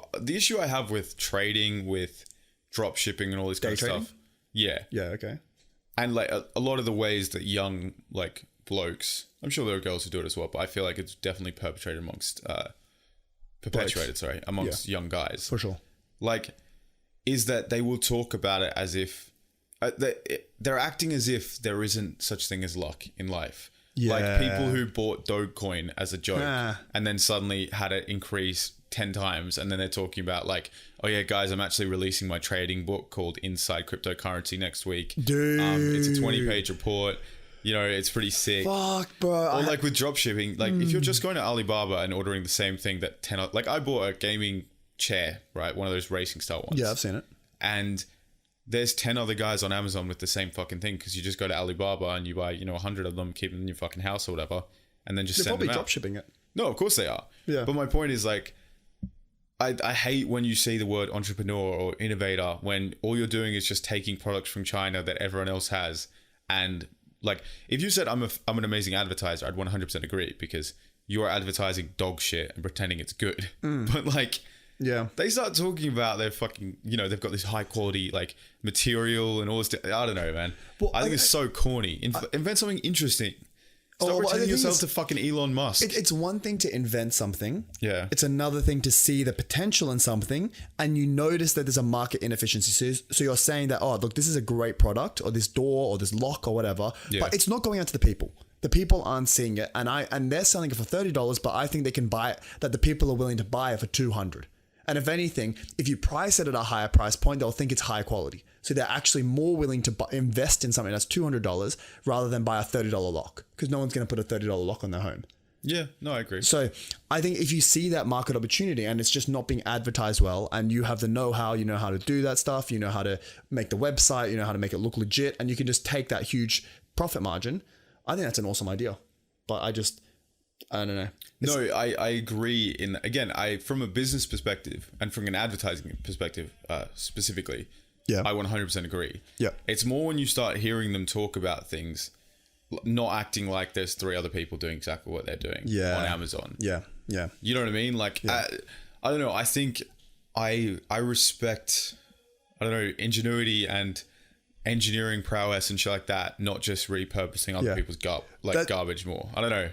I have with trading, with drop shipping and all this kind of stuff. Yeah. Yeah. Okay. And a lot of the ways that young blokes, I'm sure there are girls who do it as well, but I feel like it's definitely perpetuated amongst young guys. For sure. is that they will talk about it as if they're acting as if there isn't such thing as luck in life. Yeah. Like people who bought Dogecoin as a joke and then suddenly had it increase 10 times, and then they're talking about like, oh yeah, guys, I'm actually releasing my trading book called Inside Cryptocurrency next week. Dude. It's a 20-page report. You know, it's pretty sick. Fuck, bro. Or like with dropshipping, like if you're just going to Alibaba and ordering the same thing that 10... Like I bought a gaming chair, right? One of those racing style ones. Yeah, I've seen it. And there's 10 other guys on Amazon with the same fucking thing, because you just go to Alibaba and you buy, 100 of them, keep them in your fucking house or whatever, and then just send them out. They're probably dropshipping it. No, of course they are. Yeah. But my point is like, I hate when you see the word entrepreneur or innovator when all you're doing is just taking products from China that everyone else has. And like, if you said I'm an amazing advertiser, I'd 100% agree, because you are advertising dog shit and pretending it's good. But like, yeah, they start talking about their fucking, they've got this high quality like material and all this. I don't know, man. Well, I think it's so corny. Invent something interesting. Stop pretending yourself to fucking Elon Musk. It's one thing to invent something. Yeah. It's another thing to see the potential in something and you notice that there's a market inefficiency. So you're saying that, oh, look, this is a great product, or this door or this lock or whatever, but it's not going out to the people. The people aren't seeing it, and they're selling it for $30, but I think they can buy it, that the people are willing to buy it for $200. And if anything, if you price it at a higher price point, they'll think it's high quality. So they're actually more willing to invest in something that's $200 rather than buy a $30 lock, because no one's going to put a $30 lock on their home. Yeah, no, I agree. So I think if you see that market opportunity and it's just not being advertised well, and you have the know-how, you know how to do that stuff, you know how to make the website, you know how to make it look legit, and you can just take that huge profit margin, I think that's an awesome idea. But I don't know. No, I agree. From a business perspective and from an advertising perspective, specifically, I 100% agree. Yeah. It's more when you start hearing them talk about things, not acting like there's 3 other people doing exactly what they're doing on Amazon. Yeah. Yeah. You know what I mean? Like, I don't know. I think I respect, ingenuity and engineering prowess and shit like that, not just repurposing other people's garbage more. I don't know.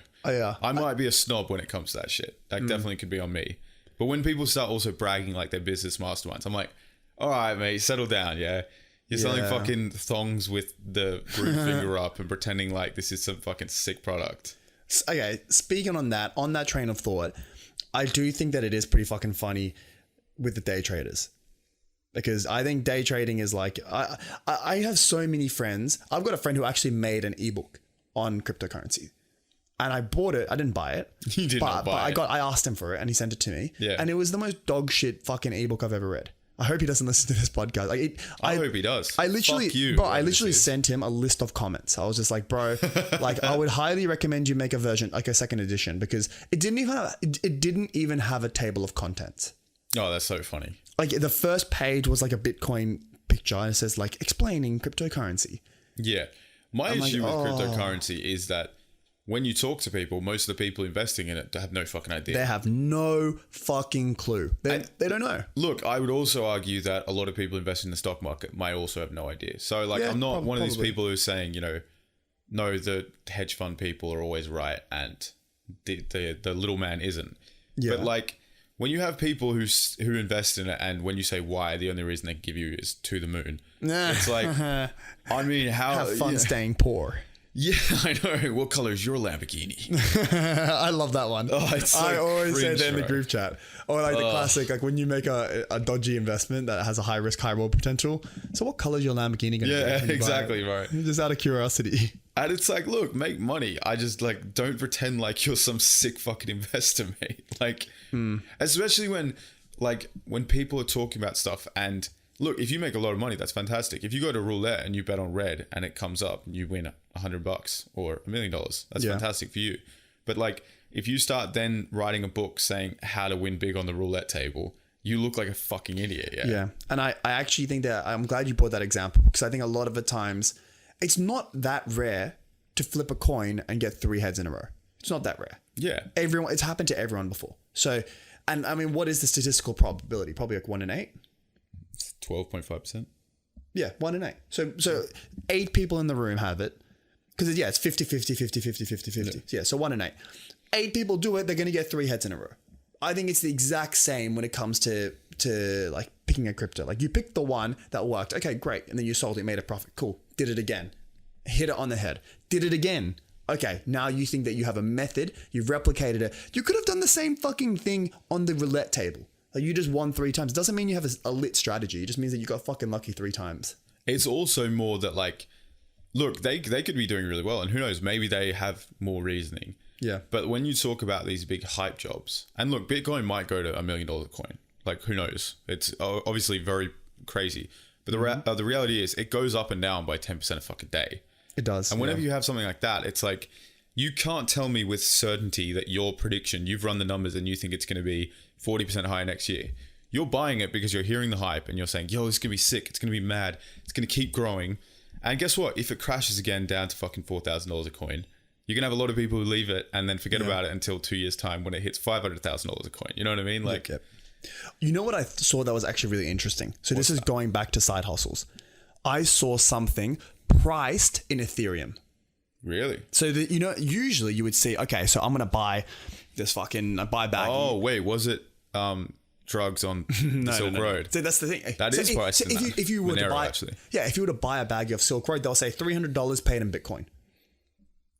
I might be a snob when it comes to that shit. That definitely could be on me. But when people start also bragging like they're business masterminds, I'm like, all right, mate, settle down, yeah? You're selling fucking thongs with the group finger up and pretending like this is some fucking sick product. Okay, speaking on that train of thought, I do think that it is pretty fucking funny with the day traders. Because I think day trading is like, I have so many friends. I've got a friend who actually made an ebook on cryptocurrency. And I bought it. I didn't buy it. You did not buy it. I asked him for it and he sent it to me. Yeah. And it was the most dog shit fucking ebook I've ever read. I hope he doesn't listen to this podcast. I hope he does. I literally sent him a list of comments. I was just like, bro, like I would highly recommend you make a version, like a second edition, because it didn't even have a table of contents. Oh, that's so funny. Like the first page was like a Bitcoin picture and it says like explaining cryptocurrency. Yeah. My issue with cryptocurrency is that when you talk to people, most of the people investing in it have no fucking idea. They have no fucking clue. They don't know. Look, I would also argue that a lot of people investing in the stock market might also have no idea. So like, I'm not one of these people who's saying, no, the hedge fund people are always right and the little man isn't. Yeah. But like, when you have people who invest in it, and when you say why, the only reason they give you is to the moon. It's like, I mean, how... Have fun staying poor. Yeah, I know. What color is your Lamborghini? I love that one. Oh, it's so I always say cringe, that in the right? group chat. Or like the classic, like when you make a dodgy investment that has a high risk, high reward potential. So what color is your Lamborghini going to be? Yeah, exactly right. Just out of curiosity. And it's like, look, make money. I just like, don't pretend like you're some sick fucking investor, mate. Like, especially when people are talking about stuff and look, if you make a lot of money, that's fantastic. If you go to roulette and you bet on red and it comes up and you win $100 or $1 million, that's fantastic for you. But like, if you start then writing a book saying how to win big on the roulette table, you look like a fucking idiot. Yeah. And I actually think that I'm glad you brought that example, because I think a lot of the times it's not that rare to flip a coin and get 3 heads in a row. It's not that rare. Yeah. It's happened to everyone before. So, and I mean, what is the statistical probability? Probably like 1 in 8. 12.5%. Yeah, 1 in 8. So 8 people in the room have it. Because it's 50, 50, 50, 50, 50, 50. Yeah, so 1 in 8. 8 people do it, they're going to get 3 heads in a row. I think it's the exact same when it comes to to like picking a crypto. Like you picked the one that worked. Okay, great. And then you sold it, made a profit. Cool. Did it again. Hit it on the head. Did it again. Okay, now you think that you have a method. You've replicated it. You could have done the same fucking thing on the roulette table. Like you just won 3 times. Doesn't mean you have a lit strategy. It just means that you got fucking lucky 3 times. It's also more that like, look, they could be doing really well, and who knows, maybe they have more reasoning. Yeah. But when you talk about these big hype jobs, and look, Bitcoin might go to $1 million a coin. Like, who knows? It's obviously very crazy. But the reality is, it goes up and down by 10% a fucking day. It does. And whenever you have something like that, it's like, you can't tell me with certainty that your prediction, you've run the numbers and you think it's going to be 40% higher next year. You're buying it because you're hearing the hype and you're saying, yo, it's going to be sick. It's going to be mad. It's going to keep growing. And guess what? If it crashes again down to fucking $4,000 a coin, you're going to have a lot of people who leave it and then forget about it until 2 years' time when it hits $500,000 a coin. You know what I mean? Like, you know what I saw that was actually really interesting? So this is going back to side hustles. I saw something priced in Ethereum. Really? So that, you know, usually you would see, okay, so I'm going to buy this fucking buy bag. Oh, wait, was it drugs on the Silk Road? So that's the thing. That is priced in that. If you were to buy, actually. Yeah, if you were to buy a bag of Silk Road, they'll say $300 paid in Bitcoin.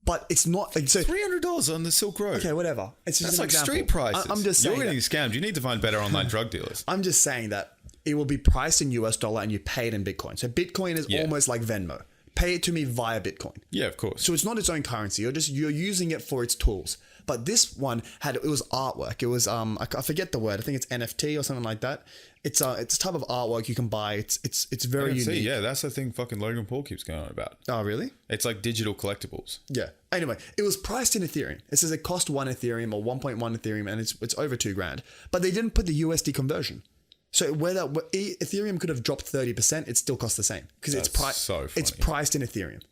But it's not like so. $300 on the Silk Road. Okay, whatever. It's just That's like example. street prices. I'm just saying you're getting scammed. You need to find better online drug dealers. I'm just saying that it will be priced in US dollar and you pay it in Bitcoin. So Bitcoin is almost like Venmo. Pay it to me via Bitcoin. Yeah, of course. So it's not its own currency. You're using it for its tools. But this one it was artwork. It was I forget the word. I think it's NFT or something like that. It's a type of artwork you can buy. It's very unique. Yeah, that's the thing fucking Logan Paul keeps going on about. Oh, really? It's like digital collectibles. Yeah. Anyway, it was priced in Ethereum. It says it cost 1 Ethereum or 1.1 Ethereum and it's over $2,000. But they didn't put the USD conversion. So where Ethereum could have dropped 30%, it still costs the same because it's priced in Ethereum.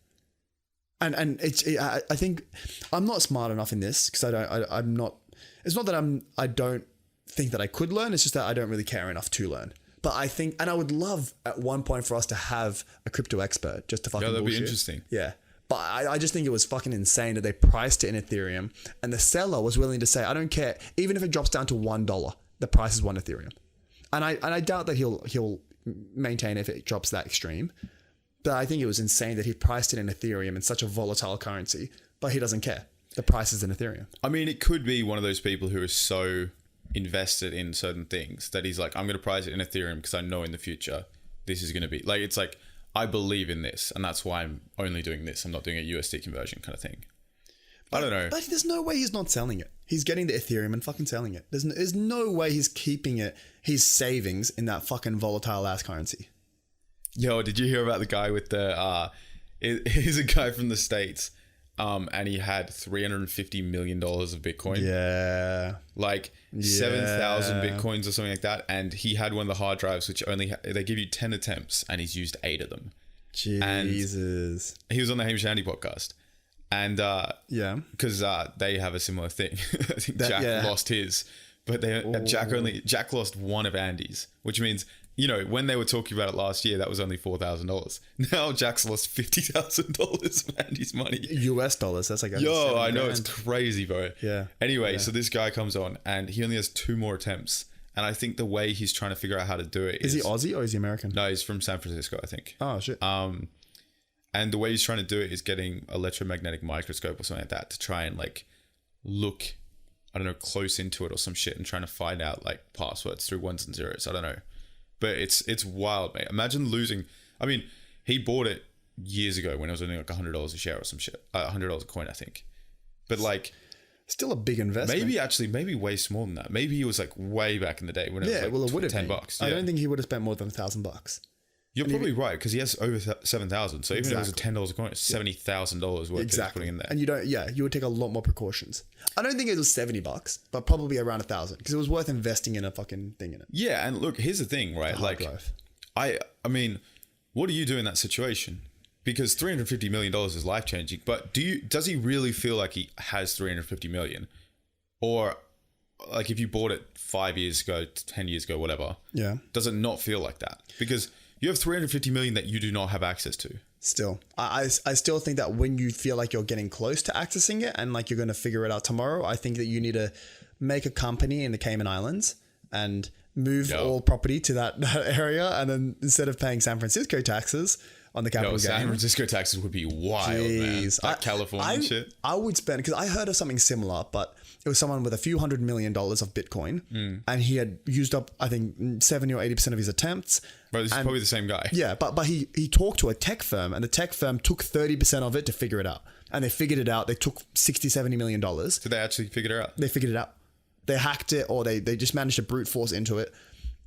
And I think I'm not smart enough in this because I'm not. It's not that I don't think that I could learn. It's just that I don't really care enough to learn. But I think, and I would love at one point for us to have a crypto expert just to fucking that'd bullshit. be interesting. Yeah. But I just think it was fucking insane that they priced it in Ethereum and the seller was willing to say, I don't care. Even if it drops down to $1, the price is 1 Ethereum. And I doubt that he'll maintain if it drops that extreme. But I think it was insane that he priced it in Ethereum in such a volatile currency, but he doesn't care. The price is in Ethereum. I mean, it could be one of those people who are so invested in certain things that he's like, I'm going to price it in Ethereum because I know in the future this is going to be like, it's like, I believe in this and that's why I'm only doing this. I'm not doing a USD conversion kind of thing. I don't know. But there's no way he's not selling it. He's getting the Ethereum and fucking selling it. There's no way he's keeping it, his savings in that fucking volatile ass currency. Yo, did you hear about the guy with the, he's a guy from the States, and he had $350 million of Bitcoin. Yeah. Like 7,000 Bitcoins or something like that. And he had one of the hard drives, which they give you 10 attempts and he's used 8 of them. Jesus. And he was on the Hamish Andy podcast. And, because they have a similar thing. I think Jack lost his, but Jack lost one of Andy's, which means, you know, when they were talking about it last year, that was only $4,000. Now Jack's lost $50,000 of Andy's money. US dollars. That's like yo, I know, it's crazy, bro. Yeah. Anyway, so this guy comes on and he only has 2 more attempts. And I think the way he's trying to figure out how to do it is... Is he Aussie or is he American? No, he's from San Francisco, I think. Oh, shit. And the way he's trying to do it is getting electromagnetic microscope or something like that to try and like look, I don't know, close into it or some shit and trying to find out like passwords through ones and zeros. I don't know. But it's wild, mate. Imagine losing... I mean, he bought it years ago when it was only like $100 a share or some shit. $100 a coin, I think. But like... Still a big investment. Maybe way smaller than that. Maybe he was like way back in the day when it was like it would have $10. Yeah. I don't think he would have spent more than $1,000. You're probably right because he has over 7,000. So even if it was a $10 a coin, it's $70,000 worth of putting in there. And you would take a lot more precautions. I don't think it was $70, but probably around 1,000 because it was worth investing in a fucking thing in it. Yeah, and look, here's the thing, right? Like, drive. I mean, what do you do in that situation? Because $350 million is life changing, but does he really feel like he has $350 million, or like if you bought it 5 years ago, 10 years ago, whatever? Yeah. Does it not feel like that? Because you have $350 million that you do not have access to. Still, I still think that when you feel like you're getting close to accessing it and like you're going to figure it out tomorrow, I think that you need to make a company in the Cayman Islands and move all property to that area, and then instead of paying San Francisco taxes on the capital gain, San Francisco taxes would be wild, man. That California shit. I would spend, because I heard of something similar, but it was someone with a few $100 million of Bitcoin, and he had used up, I think, 70 or 80% of his attempts. Bro, this is probably the same guy. Yeah, but he talked to a tech firm, and the tech firm took 30% of it to figure it out. And they figured it out. They took $60-70 million. Did they actually figure it out? They figured it out. They hacked it, or they just managed to brute force into it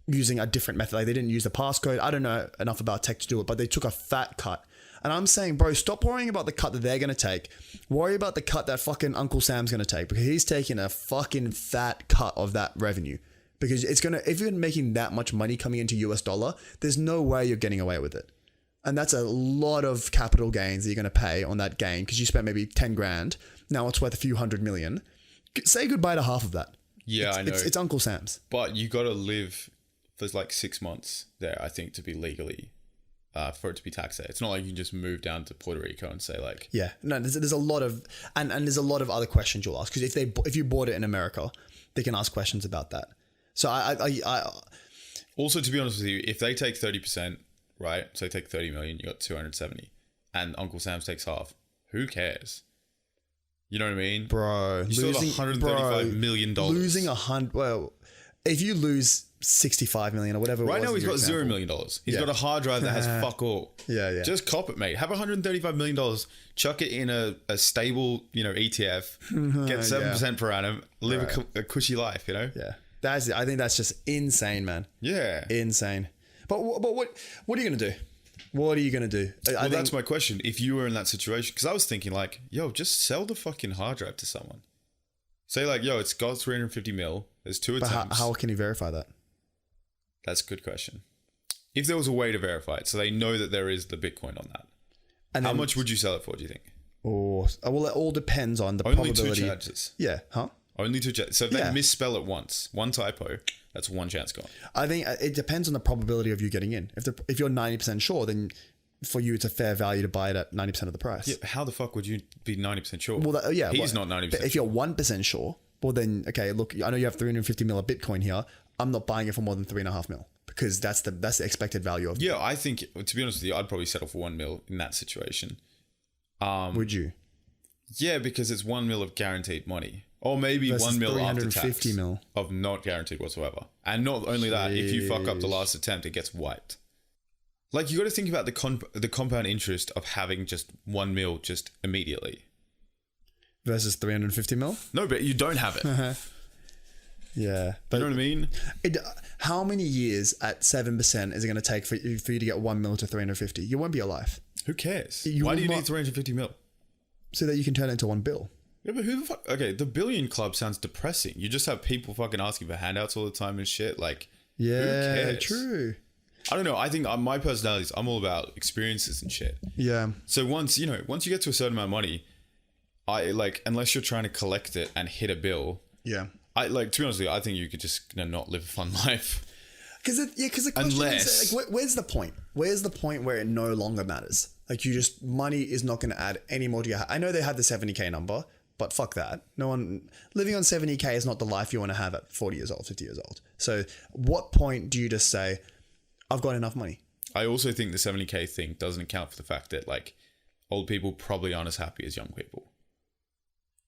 using a different method. Like, they didn't use the passcode. I don't know enough about tech to do it, but they took a fat cut. And I'm saying, bro, stop worrying about the cut that they're going to take. Worry about the cut that fucking Uncle Sam's going to take, because he's taking a fucking fat cut of that revenue. Because it's going to, if you're making that much money coming into US dollar, there's no way you're getting away with it. And that's a lot of capital gains that you're going to pay on that gain, because you spent maybe 10 grand. Now it's worth a few $100 million. Say goodbye to half of that. Yeah, I know. It's Uncle Sam's. But you got to live for like 6 months there, I think, to be legally, for it to be taxed there. It's not like you can just move down to Puerto Rico and say like... Yeah, no, there's a lot of... And there's a lot of other questions you'll ask. Because if you bought it in America, they can ask questions about that. So I also, to be honest with you, if they take 30%, right? So they take 30 million, you got 270, and Uncle Sam's takes half. Who cares? You know what I mean? Bro, you still have $135 million. Losing well, if you lose 65 million or whatever. Right now, he's got $0 million. He's got a hard drive that has fuck all. Yeah. Just cop it, mate. Have $135 million, chuck it in a stable, ETF, get 7% per annum, live a cushy life, Yeah. I think that's just insane, man. Yeah. Insane. But what are you going to do? What are you going to do? Well, that's my question. If you were in that situation, because I was thinking like, yo, just sell the fucking hard drive to someone. Say like, yo, it's got 350 mil. There's 2 attempts. How can you verify that? That's a good question. If there was a way to verify it, so they know that there is the Bitcoin on that, and how much would you sell it for, do you think? Well, it all depends on the probability. Only 2 chances. Yeah. Huh? Only 2 chances. So if they misspell it once, one typo, that's 1 chance gone. I think it depends on the probability of you getting in. If you're 90% sure, then for you it's a fair value to buy it at 90% of the price. Yeah, how the fuck would you be 90% sure? Well, he's not 90%. But if you're 1% sure, well then, okay, look, I know you have 350 mil of Bitcoin here. I'm not buying it for more than 3.5 mil, because that's the expected value of it. Yeah, I think, to be honest with you, I'd probably settle for 1 mil in that situation. Would you? Yeah, because it's 1 mil of guaranteed money. Or maybe versus 1 mil after tax mil of not guaranteed whatsoever. And not only that, if you fuck up the last attempt, it gets wiped. Like, you got to think about the compound interest of having just 1 mil just immediately. Versus 350 mil? No, but you don't have it. Yeah. But you know what I mean? How many years at 7% is it going to take for you to get 1 mil to 350? You won't be alive. Who cares? Why do you need 350 mil? So that you can turn it into 1 bill. Yeah, but who the fuck? Okay, the billion club sounds depressing. You just have people fucking asking for handouts all the time and shit. Like, yeah, who cares? True. I don't know. I think my personality is I'm all about experiences and shit. Yeah. So once you get to a certain amount of money, unless you're trying to collect it and hit a bill. Yeah. To be honest with you, I think you could just not live a fun life. Because the question is, like, where's the point? Where's the point where it no longer matters? Like, money is not going to add any more to your. I know they had the 70K number, but fuck that. No one living on 70K is not the life you want to have at 40 years old, 50 years old. So, what point do you just say, I've got enough money? I also think the 70K thing doesn't account for the fact that like old people probably aren't as happy as young people.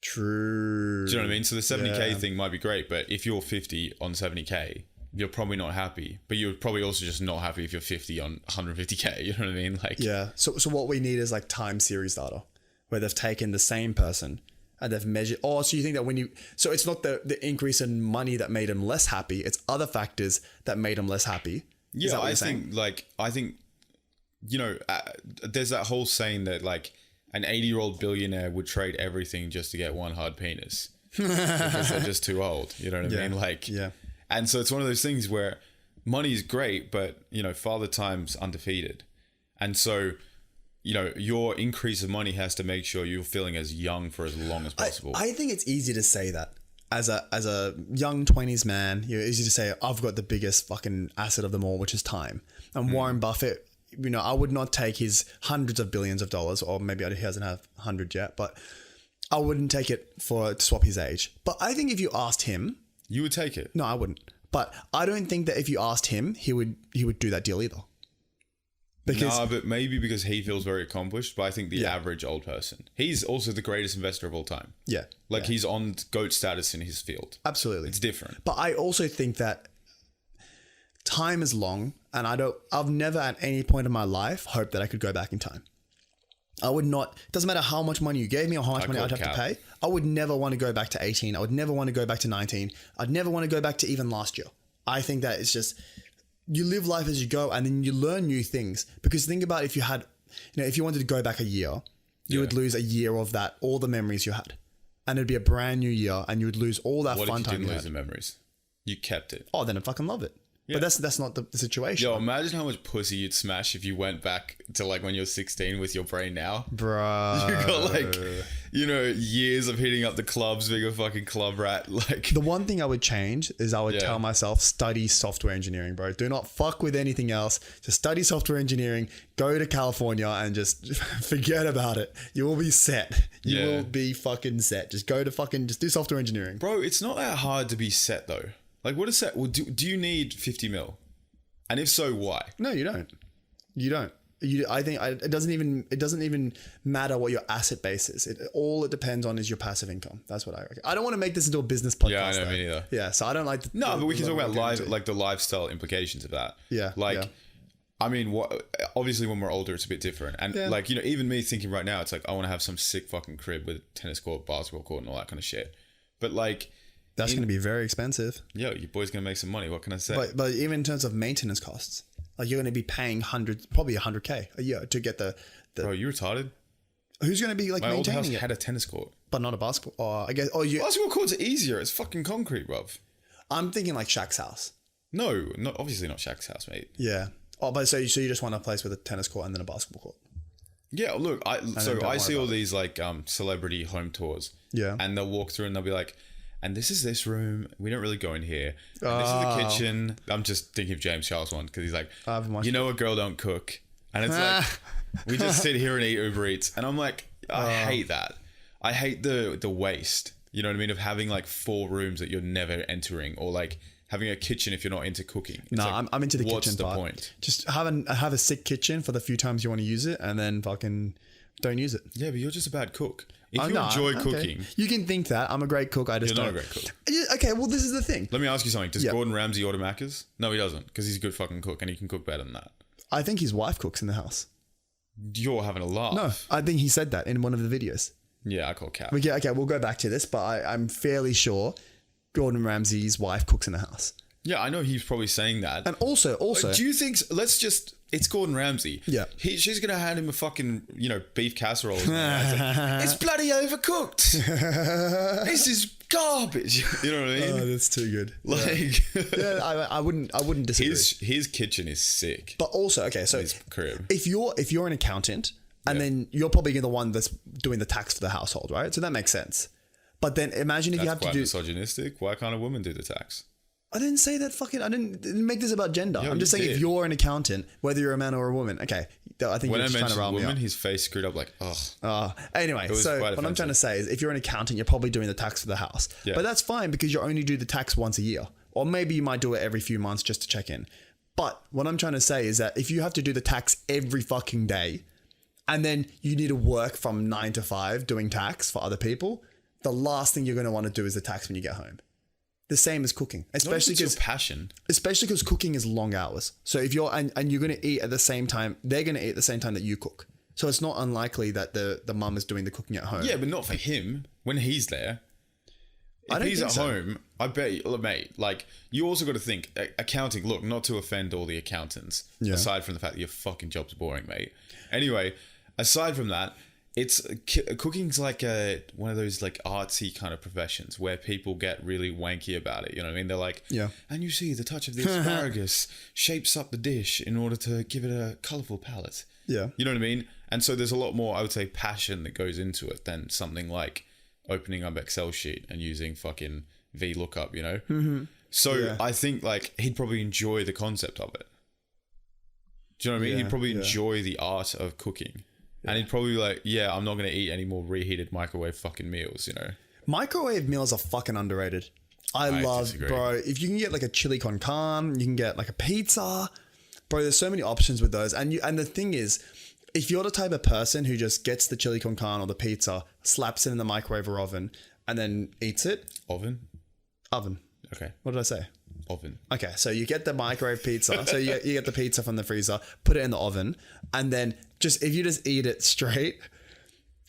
True. Do you know what I mean? So the 70K thing might be great, but if you're 50 on 70K, you're probably not happy. But you're probably also just not happy if you're 50 on 150K. You know what I mean? Like, yeah. So what we need is like time series data, where they've taken the same person and they've measured. Oh, so you think that so it's not the increase in money that made them less happy. It's other factors that made them less happy. Yeah, I think there's that whole saying that like an 80-year-old billionaire would trade everything just to get one hard penis because they're just too old. You know what I mean? Like, yeah. And so it's one of those things where money is great, but Father Time's undefeated, and so your increase of money has to make sure you're feeling as young for as long as possible. I think it's easy to say that. As a young 20s man, you're easy to say, I've got the biggest fucking asset of them all, which is time. And Warren Buffett, I would not take his hundreds of billions of dollars, or maybe he doesn't have 100 yet, but I wouldn't take it to swap his age. But I think if you asked him... You would take it? No, I wouldn't. But I don't think that if you asked him, he would do that deal either. No, but maybe because he feels very accomplished. But I think the average old person, he's also the greatest investor of all time. Yeah. Like he's on GOAT status in his field. Absolutely. It's different. But I also think that time is long, and I've never at any point in my life hoped that I could go back in time. I would not, it doesn't matter how much money you gave me or how much money I'd have to pay. I would never want to go back to 18. I would never want to go back to 19. I'd never want to go back to even last year. I think that it's just, you live life as you go and then you learn new things. Because think about if you had, if you wanted to go back a year, you would lose a year of that, all the memories you had. And it'd be a brand new year and you would lose all that fun time you had. What if you didn't lose the memories? You kept it. Oh, then I fucking love it. Yeah. But that's not the situation. Yo, imagine how much pussy you'd smash if you went back to like when you're 16 with your brain now. Bruh. You got like, years of hitting up the clubs, being a fucking club rat. Like the one thing I would change is I would tell myself, study software engineering, bro. Do not fuck with anything else. Just study software engineering, go to California and just forget about it. You will be set. You will be fucking set. Just go to just do software engineering. Bro, it's not that hard to be set though. Like, what is that? Well, do you need 50 mil? And if so, why? No, you don't. You don't. I think it doesn't even matter what your asset base is. All it depends on is your passive income. That's what I reckon. I don't want to make this into a business podcast. Yeah, I know, me neither. Yeah, so I don't like. But we can talk about the lifestyle implications of that. Yeah, I mean, obviously when we're older, it's a bit different. And even me thinking right now, it's like I want to have some sick fucking crib with tennis court, basketball court, and all that kind of shit. But like. That's going to be very expensive. Yo, your boy's going to make some money. What can I say? But even in terms of maintenance costs, like you're going to be paying probably $100K a year to get the. Bro, you retarded? Who's going to be like my maintaining old house it? had a tennis court, but not a basketball. I guess. Basketball courts are easier. It's fucking concrete, bruv. I'm thinking like Shaq's house. No, obviously not Shaq's house, mate. Yeah. Oh, but so you just want a place with a tennis court and then a basketball court. Yeah, look, I see all these like celebrity home tours. Yeah. And they'll walk through and they'll be like, and this is this room. We don't really go in here. And this is the kitchen. I'm just thinking of James Charles one because he's like, a girl don't cook. And it's like, we just sit here and eat Uber Eats. And I'm like, I hate that. I hate the waste. You know what I mean? Of having like 4 rooms that you're never entering, or like having a kitchen if you're not into cooking. It's I'm into the kitchen part. What's the point? Just have a sick kitchen for the few times you want to use it and then fucking don't use it. Yeah, but you're just a bad cook. If you enjoy cooking... You can think that. I'm a great cook. I just You're don't. not a great cook. Okay, well, this is the thing. Let me ask you something. Does Gordon Ramsay order Macca's? No, he doesn't, because he's a good fucking cook and he can cook better than that. I think his wife cooks in the house. You're having a laugh. No, I think he said that in one of the videos. Yeah, I call cap. Okay, we'll go back to this, but I'm fairly sure Gordon Ramsay's wife cooks in the house. Yeah, I know he's probably saying that. And also... Do you think... It's Gordon Ramsay. Yeah. She's going to hand him a fucking, beef casserole. It's bloody overcooked. This is garbage. You know what I mean? Oh, that's too good. I wouldn't disagree. His kitchen is sick. But also, okay, so his crib. If you're an accountant and then you're probably the one that's doing the tax for the household, right? So that makes sense. But then imagine if you have to do... That's quite misogynistic. Why can't a woman do the tax? I didn't say that I didn't make this about gender. Yo, I'm just saying if you're an accountant, whether you're a man or a woman. Okay. I think when you're just trying to rile me up. his face screwed up like, ugh. Anyway, so what I'm trying to say is if you're an accountant, you're probably doing the tax for the house. Yeah. But that's fine because you only do the tax once a year. Or maybe you might do it every few months just to check in. But what I'm trying to say is that if you have to do the tax every fucking day and then you need to work from 9 to 5 doing tax for other people, the last thing you're going to want to do is the tax when you get home. The same as cooking, especially because passion. Especially because cooking is long hours. So if you're and you're going to eat at the same time, they're going to eat at the same time that you cook. So it's not unlikely that the mum is doing the cooking at home. Yeah, but not for him when he's there. If he's at home, I bet you, mate. Like you also got to think accounting. Look, not to offend all the accountants, aside from the fact that your fucking job's boring, mate. Anyway, aside from that. Cooking's like one of those like artsy kind of professions where people get really wanky about it. You know what I mean? They're like, and you see the touch of the asparagus shapes up the dish in order to give it a colourful palette. Yeah. You know what I mean? And so there's a lot more, I would say, passion that goes into it than something like opening up Excel sheet and using fucking VLOOKUP, you know? Mm-hmm. So I think like he'd probably enjoy the concept of it. Do you know what I mean? He'd probably enjoy the art of cooking. And he'd probably be like, I'm not going to eat any more reheated microwave fucking meals, you know? Microwave meals are fucking underrated. I love, disagree. bro, if you can get like a chili con carne, you can get like a pizza. Bro, there's so many options with those. And the thing is, if you're the type of person who just gets the chili con carne or the pizza, slaps it in the microwave or oven, and then eats it. Oven? Okay. What did I say? Oven. Okay, so you get the microwave pizza. So you get the pizza from the freezer, put it in the oven, and then if you just eat it straight,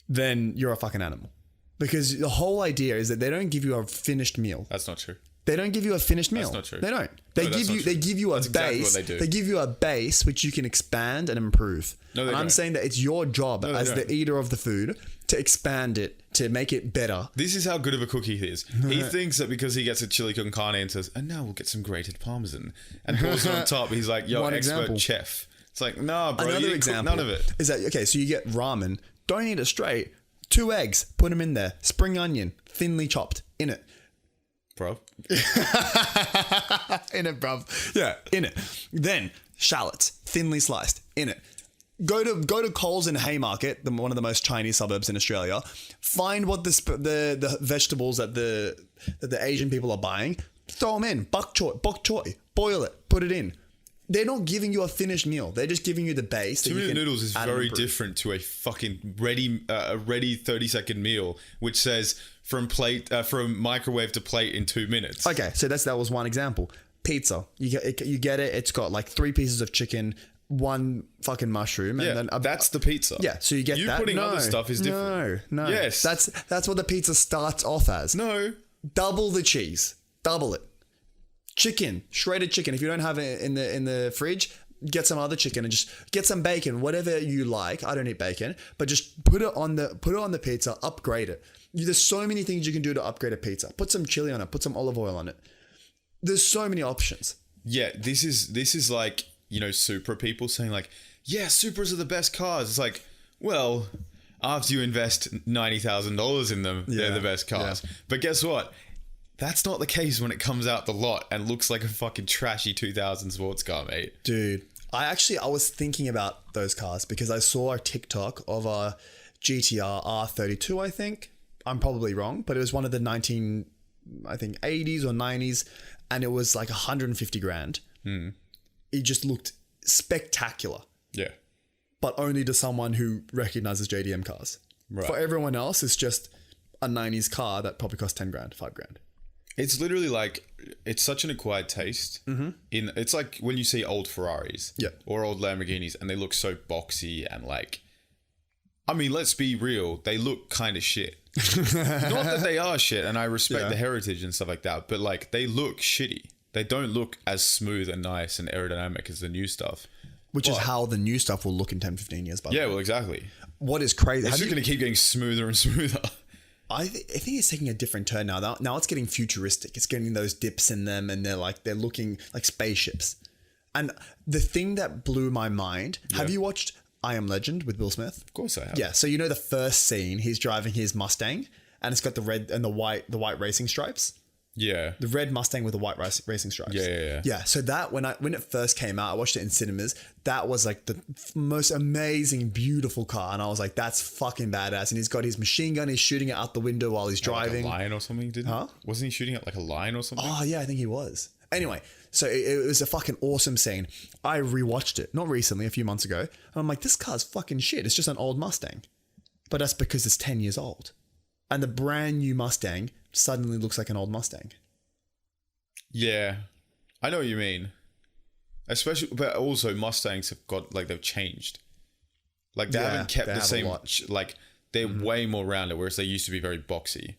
then you're a fucking animal. Because the whole idea is that they don't give you a finished meal. That's not true. They don't give you a finished meal. That's not true. They don't. They give you a That's base. exactly what they do. They give you a base which you can expand and improve. No, they and I'm don't. saying that it's your job as the don't. eater of the food to expand it, to make it better. This is how good of a cook he is. He thinks that because he gets a chili con carne and says, and now we'll get some grated parmesan, and pours it on top, he's like, yo, One expert example. chef. It's like, nah, bro, Another you didn't cook example none of it. is that, okay, so you get ramen. Don't eat it straight. 2 eggs. Put them in there. Spring onion. Thinly chopped. In it. Bro. In it, bruv. Yeah, in it. Then shallots, thinly sliced, in it. Go to Coles in Haymarket, one of the most Chinese suburbs in Australia. Find what the vegetables that the Asian people are buying. Throw them in. Bok choy. Boil it. Put it in. They're not giving you a finished meal. They're just giving you the base. 2 minute noodles is very different to a fucking ready 30-second meal, which says from microwave to plate in 2 minutes. Okay, so that was one example. Pizza. You get it. It's got like 3 pieces of chicken, 1 fucking mushroom, and then that's the pizza. Yeah, so you get you that. putting other stuff is different. No. Yes. That's what the pizza starts off as. No. Double the cheese. Double it. Chicken, shredded chicken. If you don't have it in the fridge, get some other chicken and just get some bacon, whatever you like. I don't eat bacon, but just put it on the pizza. Upgrade it. There's so many things you can do to upgrade a pizza. Put some chili on it. Put some olive oil on it. There's so many options. Yeah, this is like, you know, Supra people saying like, yeah, Supras are the best cars. It's like, well, after you invest $90,000 in them, they're the best cars. Yeah. But guess what? That's not the case when it comes out the lot and looks like a fucking trashy 2000 sports car, mate. Dude, I was thinking about those cars because I saw a TikTok of a GTR R32, I think. I'm probably wrong, but it was one of the 80s or 90s, and it was like 150 grand. It just looked spectacular. Yeah. But only to someone who recognizes JDM cars. Right. For everyone else, it's just a 90s car that probably costs 10 grand, 5 grand. It's literally like, it's such an acquired taste. It's like when you see old Ferraris or old Lamborghinis and they look so boxy and like, I mean, let's be real, they look kind of shit. Not that they are shit, and I respect the heritage and stuff like that, but like they look shitty. They don't look as smooth and nice and aerodynamic as the new stuff. Which is how the new stuff will look in 10, 15 years, by the way. Yeah, well, exactly. What is crazy... It's just going to keep getting smoother and smoother. I think it's taking a different turn now. Now it's getting futuristic. It's getting those dips in them, and they're looking like spaceships. And the thing that blew my mind, have you watched I Am Legend with Will Smith? Of course I have. Yeah, so you know the first scene, he's driving his Mustang, and it's got the red and the white racing stripes? Yeah. The red Mustang with the white racing stripes. Yeah. Yeah, so that, when it first came out, I watched it in cinemas, that was like the most amazing, beautiful car. And I was like, that's fucking badass. And he's got his machine gun, he's shooting it out the window while he's driving. Like a lion or something, didn't he? Huh? Wasn't he shooting at like a lion or something? Oh, yeah, I think he was. Anyway, so it was a fucking awesome scene. I rewatched it, not recently, a few months ago. And I'm like, this car's fucking shit. It's just an old Mustang. But that's because it's 10 years old. And the brand new Mustang suddenly looks like an old Mustang. Yeah, I know what you mean. Especially, but also Mustangs have got, like, they've changed. Like, they haven't kept the same, like, they're way more rounded, whereas they used to be very boxy.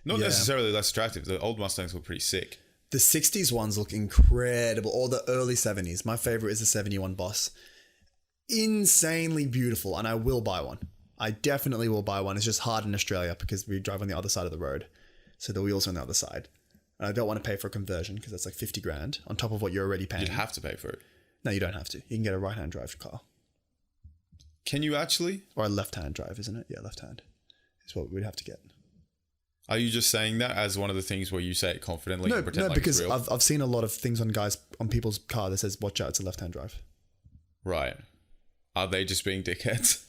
Not necessarily less attractive. The old Mustangs were pretty sick. The 60s ones look incredible, or the early 70s. My favorite is the 71 Boss. Insanely beautiful, and I will buy one. I definitely will buy one. It's just hard in Australia because we drive on the other side of the road. So the wheels are on the other side. And I don't want to pay for a conversion because that's like 50 grand on top of what you're already paying. You'd have to pay for it. No, you don't have to. You can get a right-hand drive car. Can you actually? Or a left-hand drive, isn't it? Yeah, left-hand is what we'd have to get. Are you just saying that as one of the things where you say it confidently? No, and pretend like because it's real? I've seen a lot of things on people's car that says, watch out, it's a left-hand drive. Right. Are they just being dickheads?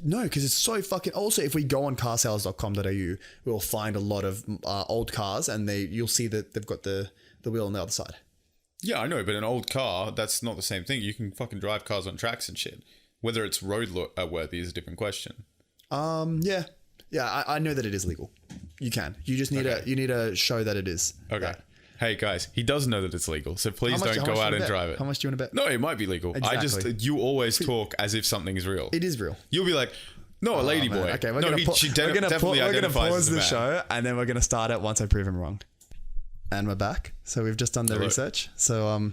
No, because it's so fucking. Also, if we go on carsales.com.au, we'll find a lot of old cars, and you'll see that they've got the wheel on the other side. Yeah, I know, but an old car, that's not the same thing. You can fucking drive cars on tracks and shit. Whether it's road worthy is a different question. Yeah. I know that it is legal. You can. You just need you need to show that it is. Okay. Right. Hey guys, he does know that it's legal, so please don't go out and drive it. How much do you want to bet? No, it might be legal. Exactly. You always talk as if something is real. It is real. You'll be like, no, a lady boy. Okay, we're no, gonna pause the show, and then we're gonna start it once I prove him wrong. And we're back. So we've just done the research. So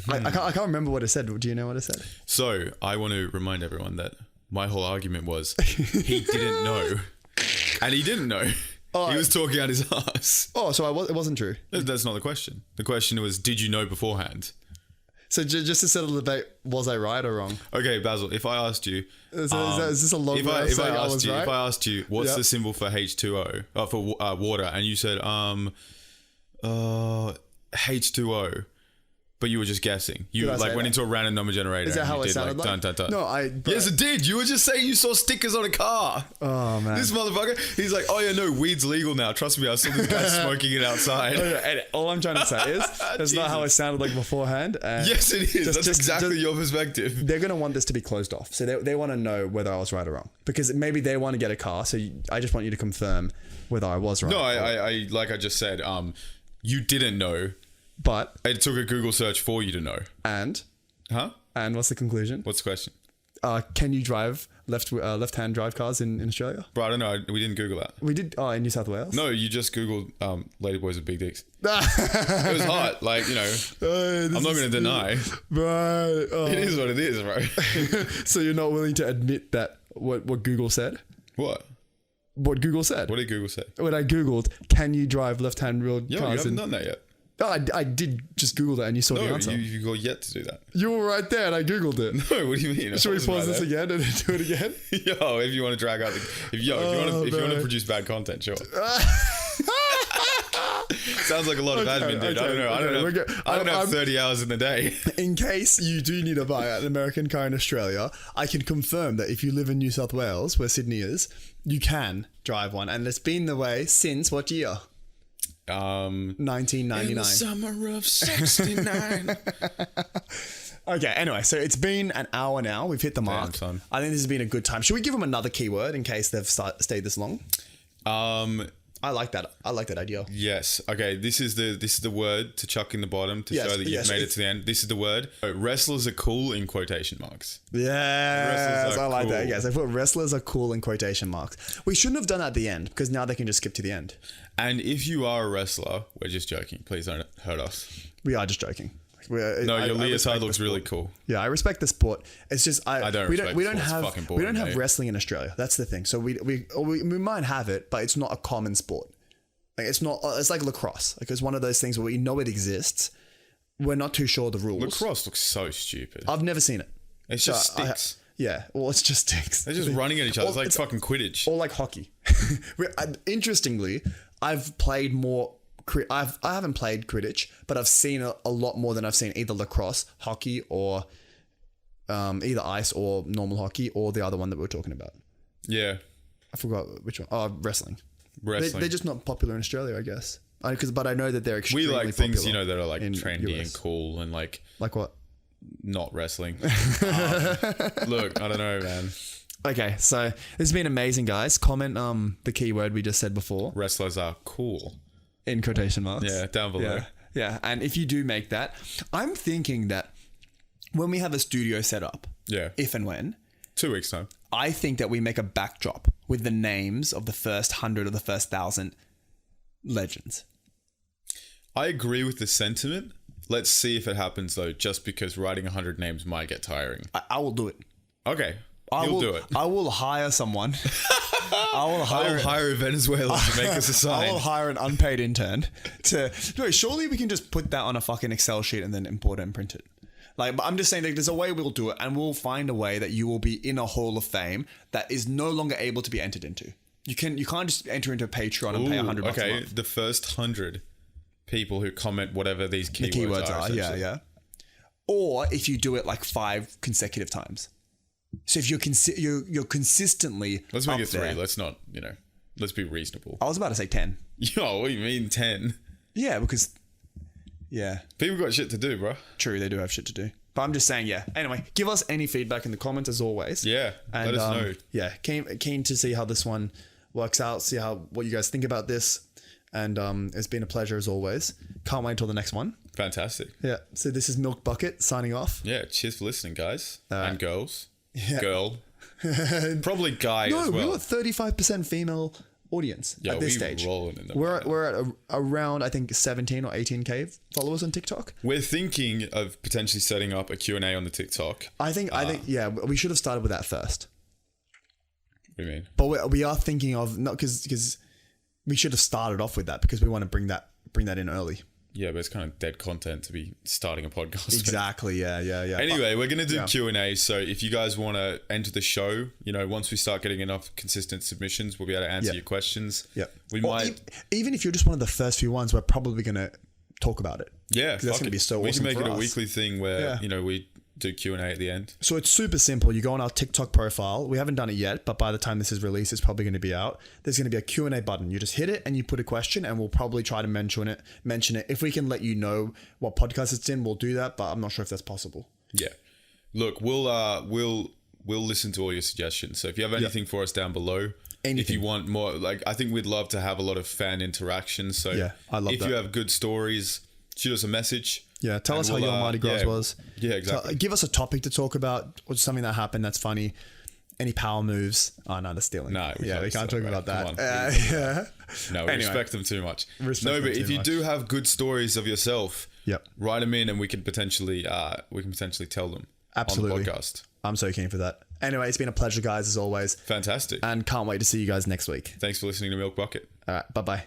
I can't remember what it said. Do you know what it said? So I want to remind everyone that my whole argument was he didn't know, and he didn't know. He was talking out his ass. Oh, so it wasn't true. That's not the question. The question was, did you know beforehand? So just to settle the debate, was I right or wrong? Okay, Basil, if I asked you... is this a long way of saying I was right? If I asked you, what's the symbol for H2O, for water, and you said, H2O, but you were just guessing. You went into a random number generator. Is that how it sounded like? Dun, dun, dun. No, yes, it did. You were just saying you saw stickers on a car. Oh, man. This motherfucker, he's like, oh yeah, no, weed's legal now. Trust me, I saw this guy smoking it outside. And all I'm trying to say is, that's not how it sounded like beforehand. And yes, it is. That's exactly your perspective. They're going to want this to be closed off. So they want to know whether I was right or wrong. Because maybe they want to get a car. So I just want you to confirm whether I was right. No, I like I just said, you didn't know. But it took a Google search for you to know. And? Huh? And what's the conclusion? What's the question? Can you drive left-hand drive cars in Australia? Bro, I don't know. We didn't Google that. We did. Oh, in New South Wales? No, you just Googled ladyboys with big dicks. It was hot. Like, you know, I'm not going to deny. Right. It is what it is, bro. So you're not willing to admit that what Google said? What? What Google said? What did Google say? When I Googled, can you drive left-hand wheeled cars? You haven't done that yet. Oh, I did just Google that and you saw the answer. You got yet to do that. You were right there and I Googled it. No, what do you mean? Should we pause this again and do it again? Yo, if you want to drag out if you want to produce bad content, sure. Sounds like a lot of admin, dude. Okay, I don't have 30 hours in the day. In case you do need to buy an American car in Australia, I can confirm that if you live in New South Wales, where Sydney is, you can drive one. And it's been the way since what year? 1999. In the summer of 69. Okay, anyway, so it's been an hour now. We've hit the mark. Damn, son. I think this has been a good time. Should we give them another keyword in case they've stayed this long? I like that. I like that idea. Yes. Okay. This is the word to chuck in the bottom to show that you've made it to the end. This is the word. Wrestlers are cool in quotation marks. Yes, I like cool. that. Yes, I put wrestlers are cool in quotation marks. We shouldn't have done that at the end because now they can just skip to the end. And if you are a wrestler, we're just joking. Please don't hurt us. We are just joking. Your leotard looks really cool. Yeah, I respect the sport. It's just we don't have wrestling in Australia. That's the thing. So we might have it, but it's not a common sport. Like it's like lacrosse. Like it's one of those things where we know it exists. We're not too sure the rules. Lacrosse looks so stupid. I've never seen it. It's just sticks. It's just sticks. They're just running at each other. It's like fucking Quidditch. Or like hockey. Interestingly, I've played more. I haven't played Quidditch, but I've seen a lot more than I've seen either lacrosse, hockey, or either ice or normal hockey, or the other one that we were talking about. Yeah. I forgot which one. Oh, wrestling. Wrestling. They're just not popular in Australia, I guess. But I know that they're extremely popular. We like things, that are like trendy and cool and like... Like what? Not wrestling. Look, I don't know, man. Okay, so this has been amazing, guys. Comment the keyword we just said before. Wrestlers are cool. In quotation marks. Yeah, down below. Yeah. And if you do make that, I'm thinking that when we have a studio set up, if and when, 2 weeks time, I think that we make a backdrop with the names of the first 100 or the first 1,000 legends. I agree with the sentiment. Let's see if it happens though, just because writing 100 names might get tiring. I will do it. Okay. You'll do it. I will hire someone. I will hire a Venezuelan to make us a sign. I will hire an unpaid intern surely we can just put that on a fucking Excel sheet and then import it and print it. Like, but I'm just saying that there's a way we'll do it, and we'll find a way that you will be in a hall of fame that is no longer able to be entered into. You can't just enter into a Patreon and pay $100 a month. The first 100 people who comment whatever these keywords are. Yeah. Or if you do it like 5 consecutive times. So if you're consistently Let's make up it 3. there. Let's not, let's be reasonable. I was about to say 10. Yo, what do you mean 10? Yeah, because People got shit to do, bro. true, they do have shit to do. But I'm just saying, Anyway, give us any feedback in the comments as always. Yeah, and, let us know. Yeah, keen to see how this one works out. See what you guys think about this. And it's been a pleasure as always. Can't wait till the next one. Fantastic. Yeah. So this is Milk Bucket signing off. Yeah, cheers for listening, guys. And girls. Yeah. Girl. Probably guy No, as well. we got 35% female audience at this stage. Rolling in them. We're at around, I think, 17 or 18K followers on TikTok. We're thinking of potentially setting up a Q&A on the TikTok. I think, we should have started with that first. What do you mean? But we are thinking of, not because we should have started off with that because we want to bring that in early. Yeah, but it's kind of dead content to be starting a podcast. Exactly. Yeah. Anyway, we're going to do Q&A. So if you guys want to enter the show, once we start getting enough consistent submissions, we'll be able to answer your questions. Yeah. We might... Even if you're just one of the first few ones, we're probably going to talk about it. Yeah. That's going to be so awesome. We can make for it a us. weekly thing where, we do Q&A at the end. So it's super simple. You go on our TikTok profile. We haven't done it yet, but by the time this is released, it's probably going to be out. There's going to be a Q&A button. You just hit it and you put a question and we'll probably try to mention it. If we can let you know what podcast it's in, we'll do that, but I'm not sure if that's possible. Yeah. Look, we'll listen to all your suggestions. So if you have anything for us down below, if you want more, I think we'd love to have a lot of fan interaction. So I love if that. you have good stories, shoot us a message. Yeah, tell us how your Mardi Gras was. Yeah, exactly. Give us a topic to talk about or something that happened that's funny. Any power moves. Oh, no, that's stealing. No, we can't talk about that. No, we respect them too much. But if you do have good stories of yourself, write them in and we can potentially tell them Absolutely. on the podcast. I'm so keen for that. Anyway, it's been a pleasure, guys, as always. Fantastic. And can't wait to see you guys next week. Thanks for listening to Milk Bucket. All right, bye-bye.